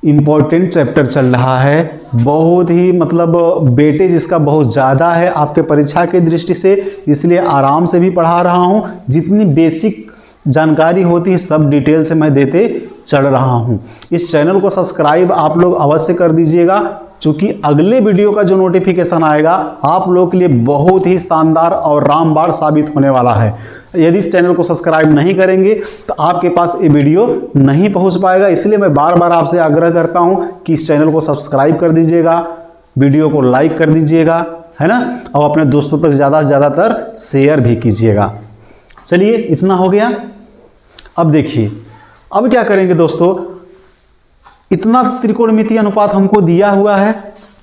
इम्पोर्टेंट चैप्टर चल रहा है, बहुत ही मतलब वेटेज इसका बहुत ज़्यादा है आपके परीक्षा की दृष्टि से, इसलिए आराम से भी पढ़ा रहा हूं। जितनी बेसिक जानकारी होती है सब डिटेल से मैं देते चल रहा हूं। इस चैनल को सब्सक्राइब आप लोग अवश्य कर दीजिएगा, क्योंकि अगले वीडियो का जो नोटिफिकेशन आएगा आप लोगों के लिए बहुत ही शानदार और रामबाण साबित होने वाला है। यदि इस चैनल को सब्सक्राइब नहीं करेंगे तो आपके पास ये वीडियो नहीं पहुंच पाएगा। इसलिए मैं बार बार आपसे आग्रह करता हूं कि इस चैनल को सब्सक्राइब कर दीजिएगा, वीडियो को लाइक कर दीजिएगा, है ना, और अपने दोस्तों तक ज़्यादा से ज़्यादातर शेयर भी कीजिएगा। चलिए, इतना हो गया। अब देखिए, अब क्या करेंगे दोस्तों, इतना त्रिकोणमितीय अनुपात हमको दिया हुआ है,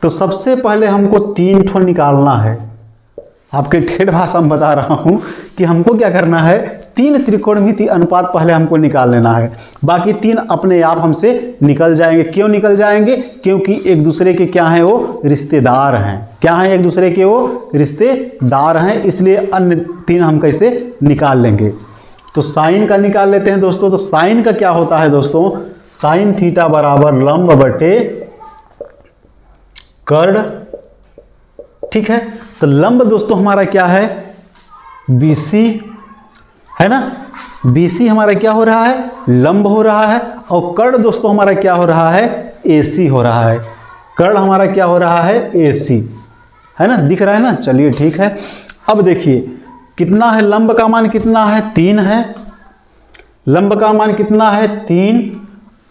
तो सबसे पहले हमको 3 ठो निकालना है। आपके ठेठ भाषा में बता रहा हूं कि हमको क्या करना है, 3 त्रिकोणमितीय अनुपात पहले हमको निकाल लेना है। बाकी 3 अपने आप हमसे निकल जाएंगे। क्यों निकल जाएंगे, क्योंकि एक दूसरे के क्या हैं, वो रिश्तेदार हैं। क्या हैं, एक दूसरे के वो रिश्तेदार हैं, इसलिए अन्य 3 हम कैसे निकाल लेंगे। तो साइन का निकाल लेते हैं दोस्तों। तो साइन का क्या होता है दोस्तों, साइन थीटा बराबर लंब बटे कर्ण, ठीक है। तो लंब दोस्तों हमारा क्या है, BC है ना, BC हमारा क्या हो रहा है, लंब हो रहा है। और कर्ण दोस्तों हमारा क्या हो रहा है, AC हो रहा है। कर्ण हमारा क्या हो रहा है, AC है ना, दिख रहा है ना। चलिए ठीक है। अब देखिए कितना है, लंब का मान कितना है, 3 है। लंब का मान कितना है, 3।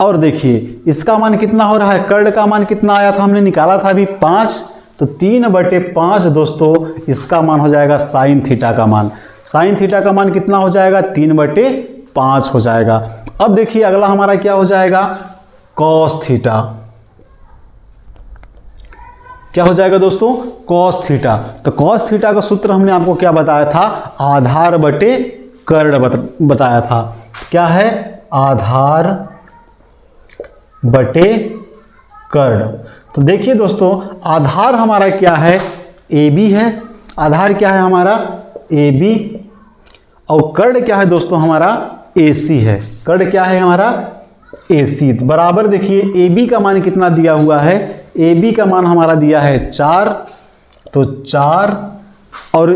और देखिए इसका मान कितना हो रहा है, कर्ण का मान कितना आया था, हमने निकाला था अभी 5। तो 3/5 दोस्तों इसका मान हो जाएगा साइन थीटा का मान। साइन थीटा का मान कितना हो जाएगा, 3/5 हो जाएगा। अब देखिए अगला हमारा क्या हो जाएगा, कॉस थीटा। क्या हो जाएगा दोस्तों, कॉस थीटा। तो कॉस थीटा का सूत्र हमने आपको क्या बताया था, आधार बटे कर्ण बताया था। क्या है, आधार बटे कर्ण। तो देखिए दोस्तों आधार हमारा क्या है, AB है। आधार क्या है हमारा, AB। और कर्ण क्या है दोस्तों हमारा, AC है। कर्ण क्या है हमारा, AC। बराबर देखिए AB का मान कितना दिया हुआ है, AB का मान हमारा दिया है 4। तो 4 और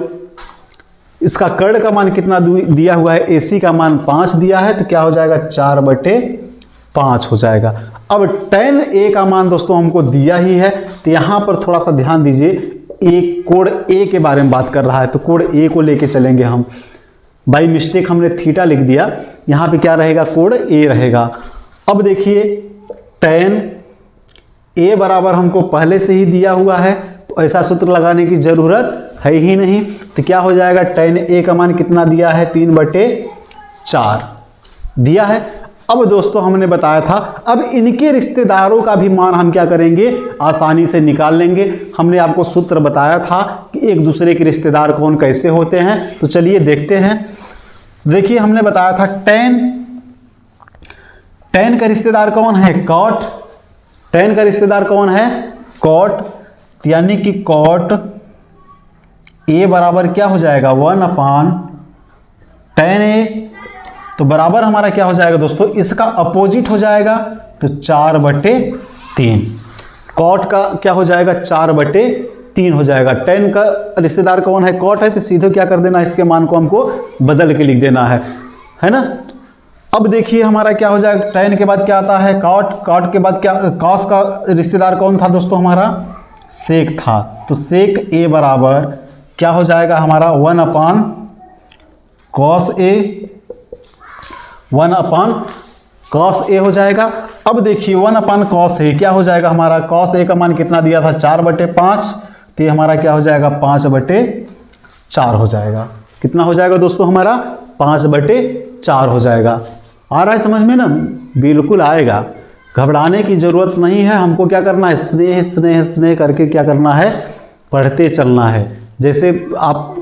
इसका कर्ण का मान कितना दिया हुआ है, AC का मान 5 दिया है। तो क्या हो जाएगा, 4/5 हो जाएगा। अब tan A का मान दोस्तों हमको दिया ही है, तो यहां पर थोड़ा सा ध्यान दीजिए। एक कोण A के बारे में बात कर रहा है, तो कोण A को लेके चलेंगे हम। बाई मिस्टेक हमने थीटा लिख दिया, यहां पे क्या रहेगा, कोण A रहेगा। अब देखिए tan A बराबर हमको पहले से ही दिया हुआ है, तो ऐसा सूत्र लगाने की जरूरत है ही नहीं। तो क्या हो जाएगा, tan A का मान कितना दिया है, 3/4 दिया है। अब दोस्तों हमने बताया था, अब इनके रिश्तेदारों का भी मान हम क्या करेंगे, आसानी से निकाल लेंगे। हमने आपको सूत्र बताया था कि एक दूसरे के रिश्तेदार कौन कैसे होते हैं। तो चलिए देखते हैं। देखिए हमने बताया था tan का रिश्तेदार कौन है, cot। tan का रिश्तेदार कौन है, cot। यानी कि cot A बराबर क्या हो जाएगा, 1/tan A। तो बराबर हमारा क्या हो जाएगा दोस्तों, इसका अपोजिट हो जाएगा, तो 4/3। कॉट का क्या हो जाएगा, 4/3 हो जाएगा। tan का रिश्तेदार कौन है, कॉट है। तो सीधे क्या कर देना, इसके मान को हमको बदल के लिख देना है ना। अब देखिए हमारा क्या हो जाएगा, tan के बाद क्या आता है, कॉट। कॉट के बाद क्या, कॉस का रिश्तेदार कौन था दोस्तों हमारा, सेक था। तो सेक A बराबर क्या हो जाएगा हमारा, 1/cos A। 1/cos A हो जाएगा। अब देखिए 1/cos A क्या हो जाएगा हमारा, cos A का मान कितना दिया था 4/5, तो ये हमारा क्या हो जाएगा 5/4 हो जाएगा। कितना हो जाएगा दोस्तों हमारा 5/4 हो जाएगा। आ रहा है समझ में ना, बिल्कुल आएगा, घबराने की जरूरत नहीं है। हमको क्या करना है, स्नेह स्नेह स्नेह करके क्या करना है, पढ़ते चलना है। जैसे आप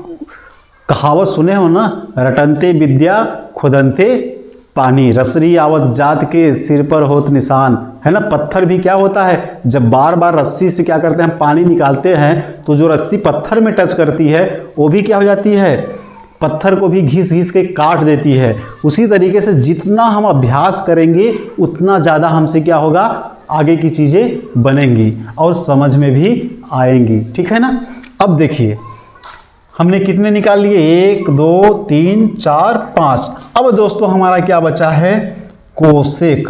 कहावत सुने हो ना, रटनते विद्या खुदनते पानी, रसरी आवत जात के सिर पर होत निशान, है ना। पत्थर भी क्या होता है, जब बार बार रस्सी से क्या करते हैं, पानी निकालते हैं, तो जो रस्सी पत्थर में टच करती है वो भी क्या हो जाती है, पत्थर को भी घिस घिस के काट देती है। उसी तरीके से जितना हम अभ्यास करेंगे उतना ज़्यादा हमसे क्या होगा, आगे की चीज़ें बनेंगी और समझ में भी आएंगी, ठीक है ना। अब देखिए हमने कितने निकाल लिए, 1 2 3 4 5। अब दोस्तों हमारा क्या बचा है, कोसेक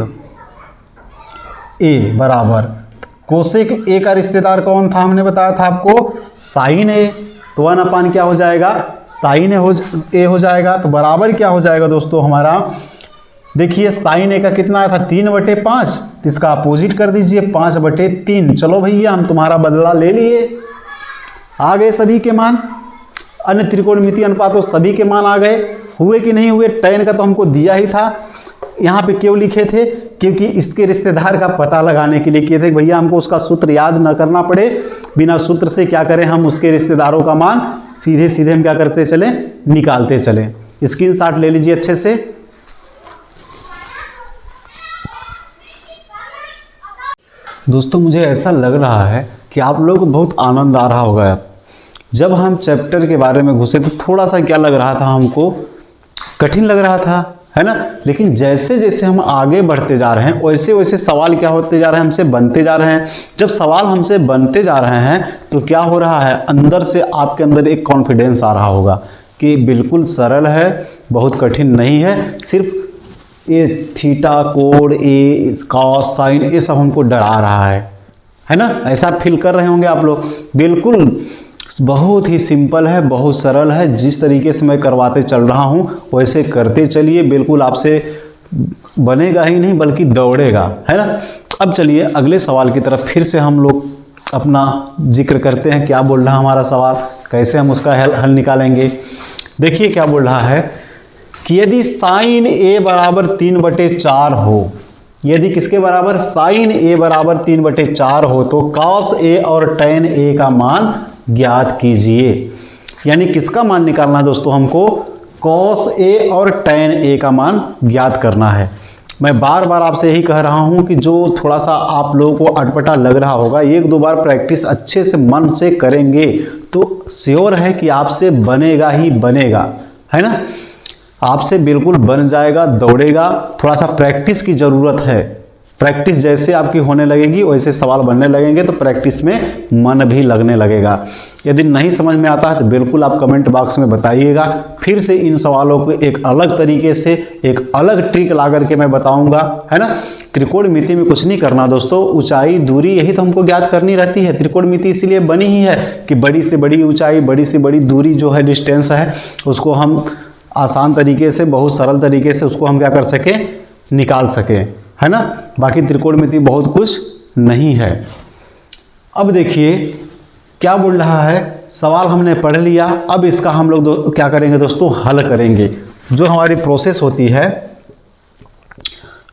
ए बराबर, कोसेक ए का रिश्तेदार कौन था, हमने बताया था आपको, साइन ए। तो 1/, क्या हो जाएगा, साइन ए हो जाएगा। तो बराबर क्या हो जाएगा दोस्तों हमारा, देखिए साइन ए का कितना आया था 3/5, तो इसका अपोजिट कर दीजिए 5/3। चलो भैया हम तुम्हारा बदला ले लिए, आ गए सभी के मान, अन्य त्रिकोणमितीय अनुपातों सभी के मान आ गए। हुए कि नहीं हुए, tan का तो हमको दिया ही था। यहाँ पे क्यों लिखे थे, क्योंकि इसके रिश्तेदार का पता लगाने के लिए किए थे, भैया हमको उसका सूत्र याद न करना पड़े, बिना सूत्र से क्या करें हम उसके रिश्तेदारों का मान सीधे सीधे हम क्या करते चलें, निकालते चलें। स्क्रीनशॉट ले लीजिए अच्छे से। दोस्तों मुझे ऐसा लग रहा है कि आप लोगों को बहुत आनंद आ रहा होगा। जब हम चैप्टर के बारे में घुसे तो थोड़ा सा क्या लग रहा था, हमको कठिन लग रहा था, है ना। लेकिन जैसे जैसे हम आगे बढ़ते जा रहे हैं वैसे वैसे सवाल क्या होते जा रहे हैं, हमसे बनते जा रहे हैं। जब सवाल हमसे बनते जा रहे हैं तो क्या हो रहा है, अंदर से आपके अंदर एक कॉन्फिडेंस आ रहा होगा कि बिल्कुल सरल है, बहुत कठिन नहीं है। सिर्फ ये थीटा कोण, ए कॉस साइन, ये सब हमको डरा रहा है ना। ऐसा फील कर रहे होंगे आप लोग। बिल्कुल बहुत ही सिंपल है, बहुत सरल है। जिस तरीके से मैं करवाते चल रहा हूँ वैसे करते चलिए, बिल्कुल आपसे बनेगा ही नहीं बल्कि दौड़ेगा, है ना। अब चलिए अगले सवाल की तरफ फिर से हम लोग अपना जिक्र करते हैं। क्या बोल रहा है हमारा सवाल, कैसे हम उसका हल निकालेंगे। देखिए क्या बोल रहा है कि यदि साइन ए बराबर 3/4 हो, यदि किसके बराबर, साइन ए बराबर 3/4 हो, तो कॉस ए और tan ए का मान ज्ञात कीजिए। यानी किसका मान निकालना है दोस्तों, हमको कॉस ए और tan ए का मान ज्ञात करना है। मैं बार बार आपसे यही कह रहा हूं कि जो थोड़ा सा आप लोगों को अटपटा लग रहा होगा, 1-2 बार प्रैक्टिस अच्छे से मन से करेंगे तो श्योर है कि आपसे बनेगा ही बनेगा, है ना। आपसे बिल्कुल बन जाएगा, दौड़ेगा। थोड़ा सा प्रैक्टिस की ज़रूरत है। प्रैक्टिस जैसे आपकी होने लगेगी वैसे सवाल बनने लगेंगे, तो प्रैक्टिस में मन भी लगने लगेगा। यदि नहीं समझ में आता है तो बिल्कुल आप कमेंट बॉक्स में बताइएगा। फिर से इन सवालों को एक अलग तरीके से, एक अलग ट्रिक ला करके मैं बताऊंगा, है ना। त्रिकोणमिति में कुछ नहीं करना दोस्तों, ऊंचाई दूरी यही तो हमको ज्ञात करनी रहती है। त्रिकोणमिति इसीलिए बनी ही है कि बड़ी से बड़ी ऊंचाई, बड़ी से बड़ी दूरी जो है, डिस्टेंस है, उसको हम आसान तरीके से, बहुत सरल तरीके से उसको हम क्या कर सकें, निकाल सकें, है ना। बाकी त्रिकोणमिति बहुत कुछ नहीं है। अब देखिए क्या बोल रहा है, सवाल हमने पढ़ लिया। अब इसका हम लोग क्या करेंगे दोस्तों, हल करेंगे। जो हमारी प्रोसेस होती है,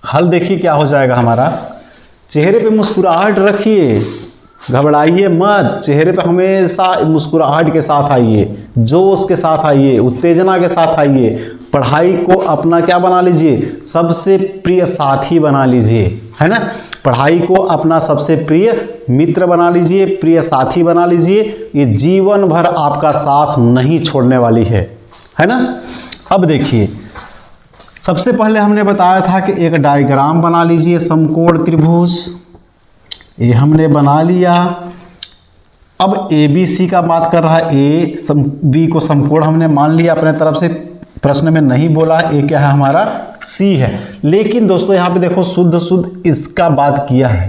हल देखिए क्या हो जाएगा हमारा। चेहरे पे मुस्कुराहट रखिए, घबराइए मत। चेहरे पे हमेशा मुस्कुराहट के साथ आइए, जोश के साथ आइए, उत्तेजना के साथ आइए। पढ़ाई को अपना क्या बना लीजिए, सबसे प्रिय साथी बना लीजिए, है ना। पढ़ाई को अपना सबसे प्रिय मित्र बना लीजिए, प्रिय साथी बना लीजिए। ये जीवन भर आपका साथ नहीं छोड़ने वाली है ना। अब देखिए सबसे पहले हमने बताया था कि एक डायग्राम बना लीजिए समकोण त्रिभुज, ये हमने बना लिया। अब ABC का बात कर रहा है, B को समकोण हमने मान लिया अपने तरफ से, प्रश्न में नहीं बोला। ए क्या है हमारा, C है। लेकिन दोस्तों यहाँ पे देखो शुद्ध इसका बात किया है।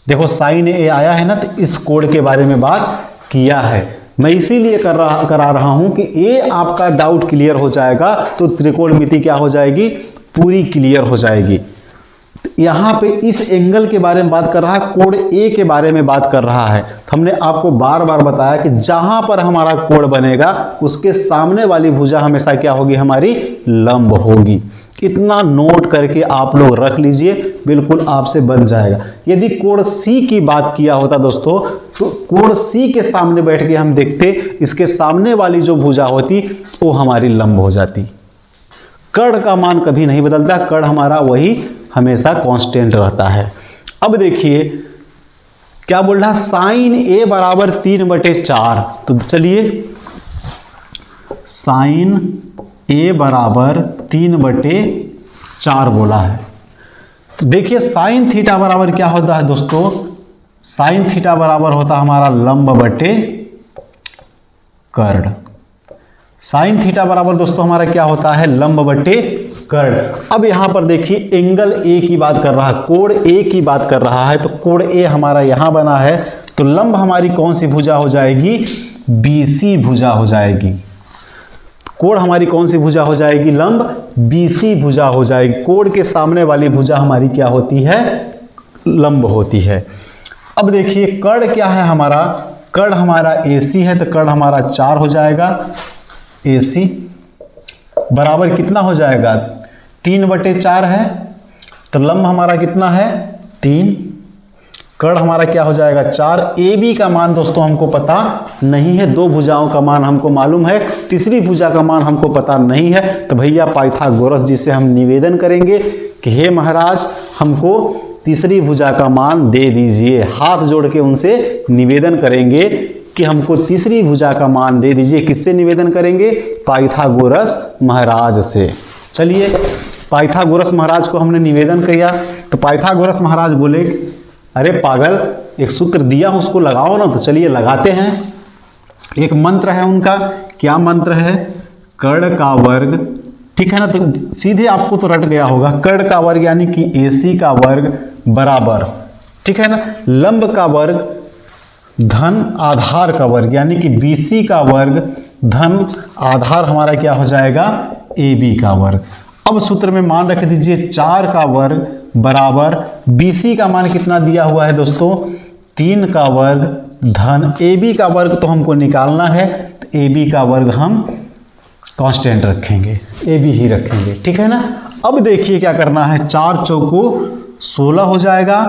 देखो साइन ए आया है ना, तो इस कोण के बारे में बात किया है। मैं इसीलिए करा रहा हूं कि ये आपका डाउट क्लियर हो जाएगा तो त्रिकोणमिति क्या हो जाएगी, पूरी क्लियर हो जाएगी। यहाँ पे इस एंगल के बारे में बात कर रहा है, कोण ए के बारे में बात कर रहा है। तो हमने आपको बार बार बताया कि जहां पर हमारा कोण बनेगा उसके सामने वाली भुजा हमेशा क्या होगी, हमारी लंब होगी। इतना नोट करके आप लोग रख लीजिए, बिल्कुल आपसे बन जाएगा। यदि कोण सी की बात किया होता दोस्तों, तो कोण सी के सामने बैठ के हम देखते, इसके सामने वाली जो भुजा होती वो हमारी लंब हो जाती। कर्ण का मान कभी नहीं बदलता, कर्ण हमारा वही हमेशा कांस्टेंट रहता है। अब देखिए क्या बोल रहा है, साइन ए बराबर 3/4। तो चलिए साइन ए बराबर 3/4 बोला है। तो देखिए साइन थीटा बराबर क्या होता है दोस्तों, साइन थीटा बराबर होता है हमारा लंब बटे कर्ण। साइन थीटा बराबर दोस्तों हमारा क्या होता है, लंब बटे कर्ण। अब यहां पर देखिए एंगल ए की बात कर रहा है, कोण ए की बात कर रहा है। तो कोण ए हमारा यहां बना है, तो लंब हमारी कौन सी भुजा हो जाएगी, बीसी भुजा हो जाएगी। कोण हमारी कौन सी भुजा हो जाएगी, लंब बीसी भुजा हो जाएगी। कोण के सामने वाली भुजा हमारी क्या होती है, लंब होती है। अब देखिए कर्ण क्या है हमारा, कर्ण हमारा एसी है, तो कर्ण हमारा 4 हो जाएगा। एसी बराबर कितना हो जाएगा, 3/4 है, तो लंब हमारा कितना है 3, कर्ण हमारा क्या हो जाएगा 4। ए बी का मान दोस्तों हमको पता नहीं है, 2 भुजाओं का मान हमको मालूम है, तीसरी भुजा का मान हमको पता नहीं है। तो भैया पाइथागोरस जी से हम निवेदन करेंगे कि हे महाराज हमको तीसरी भुजा का मान दे दीजिए। हाथ जोड़ के उनसे निवेदन करेंगे कि हमको तीसरी भुजा का मान दे दीजिए। किससे निवेदन करेंगे, पाइथागोरस महाराज से। चलिए पाइथागोरस महाराज को हमने निवेदन किया, तो पाइथागोरस महाराज बोले अरे पागल, एक सूत्र दिया उसको लगाओ ना। तो चलिए लगाते हैं। एक मंत्र है उनका, क्या मंत्र है, कर्ण का वर्ग, ठीक है ना। तो सीधे आपको तो रट गया होगा, कर्ण का वर्ग यानी कि AC का वर्ग बराबर, ठीक है ना, लंब का वर्ग धन आधार का वर्ग यानी कि BC का वर्ग धन आधार हमारा क्या हो जाएगा, AB का वर्ग। अब सूत्र में मान रख दीजिए 4 का वर्ग बराबर BC का मान कितना दिया हुआ है दोस्तों, 3 का वर्ग धन AB का वर्ग तो हमको निकालना है, तो AB का वर्ग हम कांस्टेंट रखेंगे, AB ही रखेंगे, ठीक है ना। अब देखिए क्या करना है, 4 चौको 16 हो जाएगा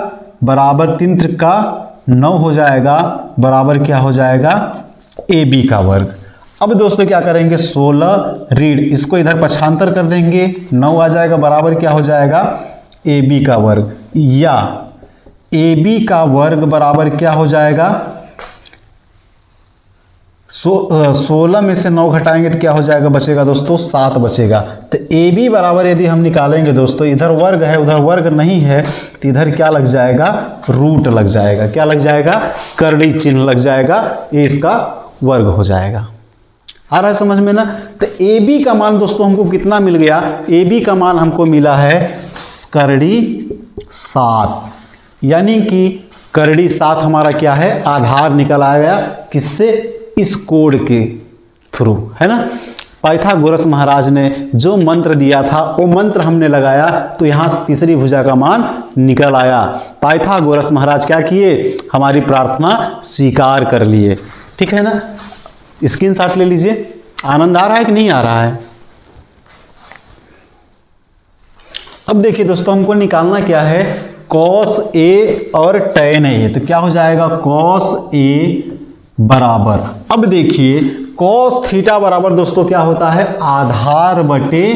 बराबर 3 त्रिका 9 हो जाएगा बराबर क्या हो जाएगा, AB का वर्ग। अब दोस्तों क्या करेंगे, 16 रीड, इसको इधर पक्षांतर कर देंगे, 9 आ जाएगा बराबर क्या हो जाएगा, AB का वर्ग, या AB का वर्ग बराबर क्या हो जाएगा, 16 में से 9 घटाएंगे तो क्या हो जाएगा, बचेगा दोस्तों 7 बचेगा। तो AB बराबर यदि हम निकालेंगे दोस्तों, इधर वर्ग है उधर वर्ग नहीं है, तो इधर क्या लग जाएगा, रूट लग जाएगा। क्या लग जाएगा, करड़ी चिन्ह लग जाएगा, ये इसका वर्ग हो जाएगा। आ रहा है समझ में ना। तो AB का मान दोस्तों हमको कितना मिल गया, AB का मान हमको मिला है करड़ी 7, यानी कि करड़ी 7 हमारा क्या है, आधार निकल आया किससे, इस कोड के थ्रू, है ना। पाइथागोरस महाराज ने जो मंत्र दिया था वो मंत्र हमने लगाया, तो यहाँ तीसरी भुजा का मान निकल आया। पाइथागोरस महाराज क्या किए, हमारी प्रार्थना स्वीकार कर लिए, ठीक है ना। स्क्रीनशॉट ले लीजिए। आनंद आ रहा है कि नहीं आ रहा है। अब देखिए दोस्तों हमको निकालना क्या है, cos A और tan A। तो क्या हो जाएगा, cos A बराबर, अब देखिए cos थीटा बराबर दोस्तों क्या होता है, आधार बटे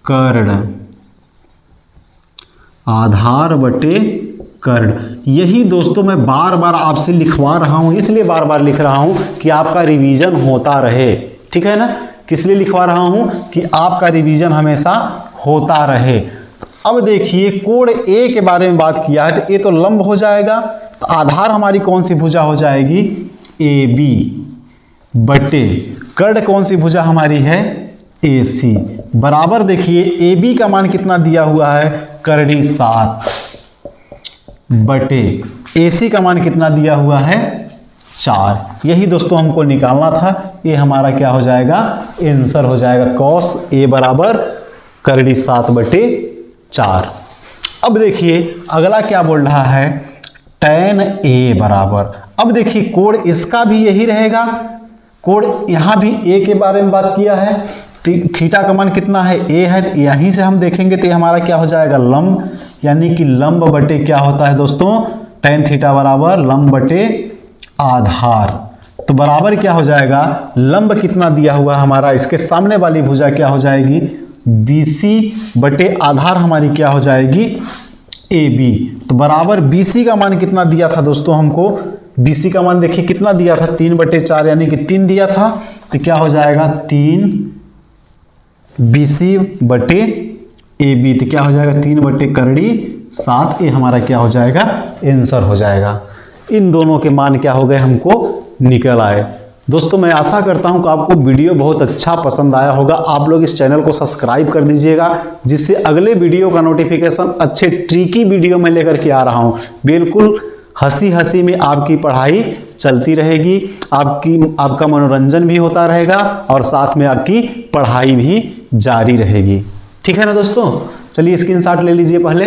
कर्ण, आधार बटे कर्ण। यही दोस्तों मैं बार बार आपसे लिखवा रहा हूं, इसलिए बार बार लिख रहा हूं कि आपका रिवीजन होता रहे, ठीक है ना। किस लिए लिखवा रहा हूं, कि आपका रिवीजन हमेशा होता रहे। अब देखिए कोण A के बारे में बात किया है, तो ये तो लंब हो जाएगा, तो आधार हमारी कौन सी भुजा हो जाएगी, AB बटे कर्ण कौन सी भुजा हमारी है, AC बराबर। देखिए AB का मान कितना दिया हुआ है, करड़ी 7 बटे AC का मान कितना दिया हुआ है, 4। यही दोस्तों हमको निकालना था, ये हमारा क्या हो जाएगा, आंसर हो जाएगा cos A बराबर करड़ी 7 बटे 4। अब देखिए अगला क्या बोल रहा है, tan a बराबर, अब देखिए कोण इसका भी यही रहेगा, कोण यहाँ भी a के बारे में बात किया है, थीटा का मान कितना है, a है, तो यहीं से हम देखेंगे तो हमारा क्या हो जाएगा, लंब, यानी कि लंब बटे क्या होता है दोस्तों, tan थीटा बराबर लंब बटे आधार। तो बराबर क्या हो जाएगा, लंब कितना दिया हुआ हमारा, इसके सामने वाली भुजा क्या हो जाएगी, BC बटे आधार हमारी क्या हो जाएगी, AB। तो बराबर BC का मान कितना दिया था दोस्तों हमको, BC का मान देखिए कितना दिया था, 3/4 यानी कि 3 दिया था, तो क्या हो जाएगा 3 BC बटे AB, तो क्या हो जाएगा 3/7 ये हमारा क्या हो जाएगा, आंसर हो जाएगा। इन दोनों के मान क्या हो गए हमको निकल आए। दोस्तों मैं आशा करता हूं कि आपको वीडियो बहुत अच्छा पसंद आया होगा। आप लोग इस चैनल को सब्सक्राइब कर दीजिएगा, जिससे अगले वीडियो का नोटिफिकेशन अच्छे ट्रिकी वीडियो में लेकर के आ रहा हूं। बिल्कुल हंसी हंसी में आपकी पढ़ाई चलती रहेगी, आपका मनोरंजन भी होता रहेगा और साथ में आपकी पढ़ाई भी जारी रहेगी। ठीक है ना दोस्तों, चलिए स्क्रीनशॉट ले लीजिए पहले।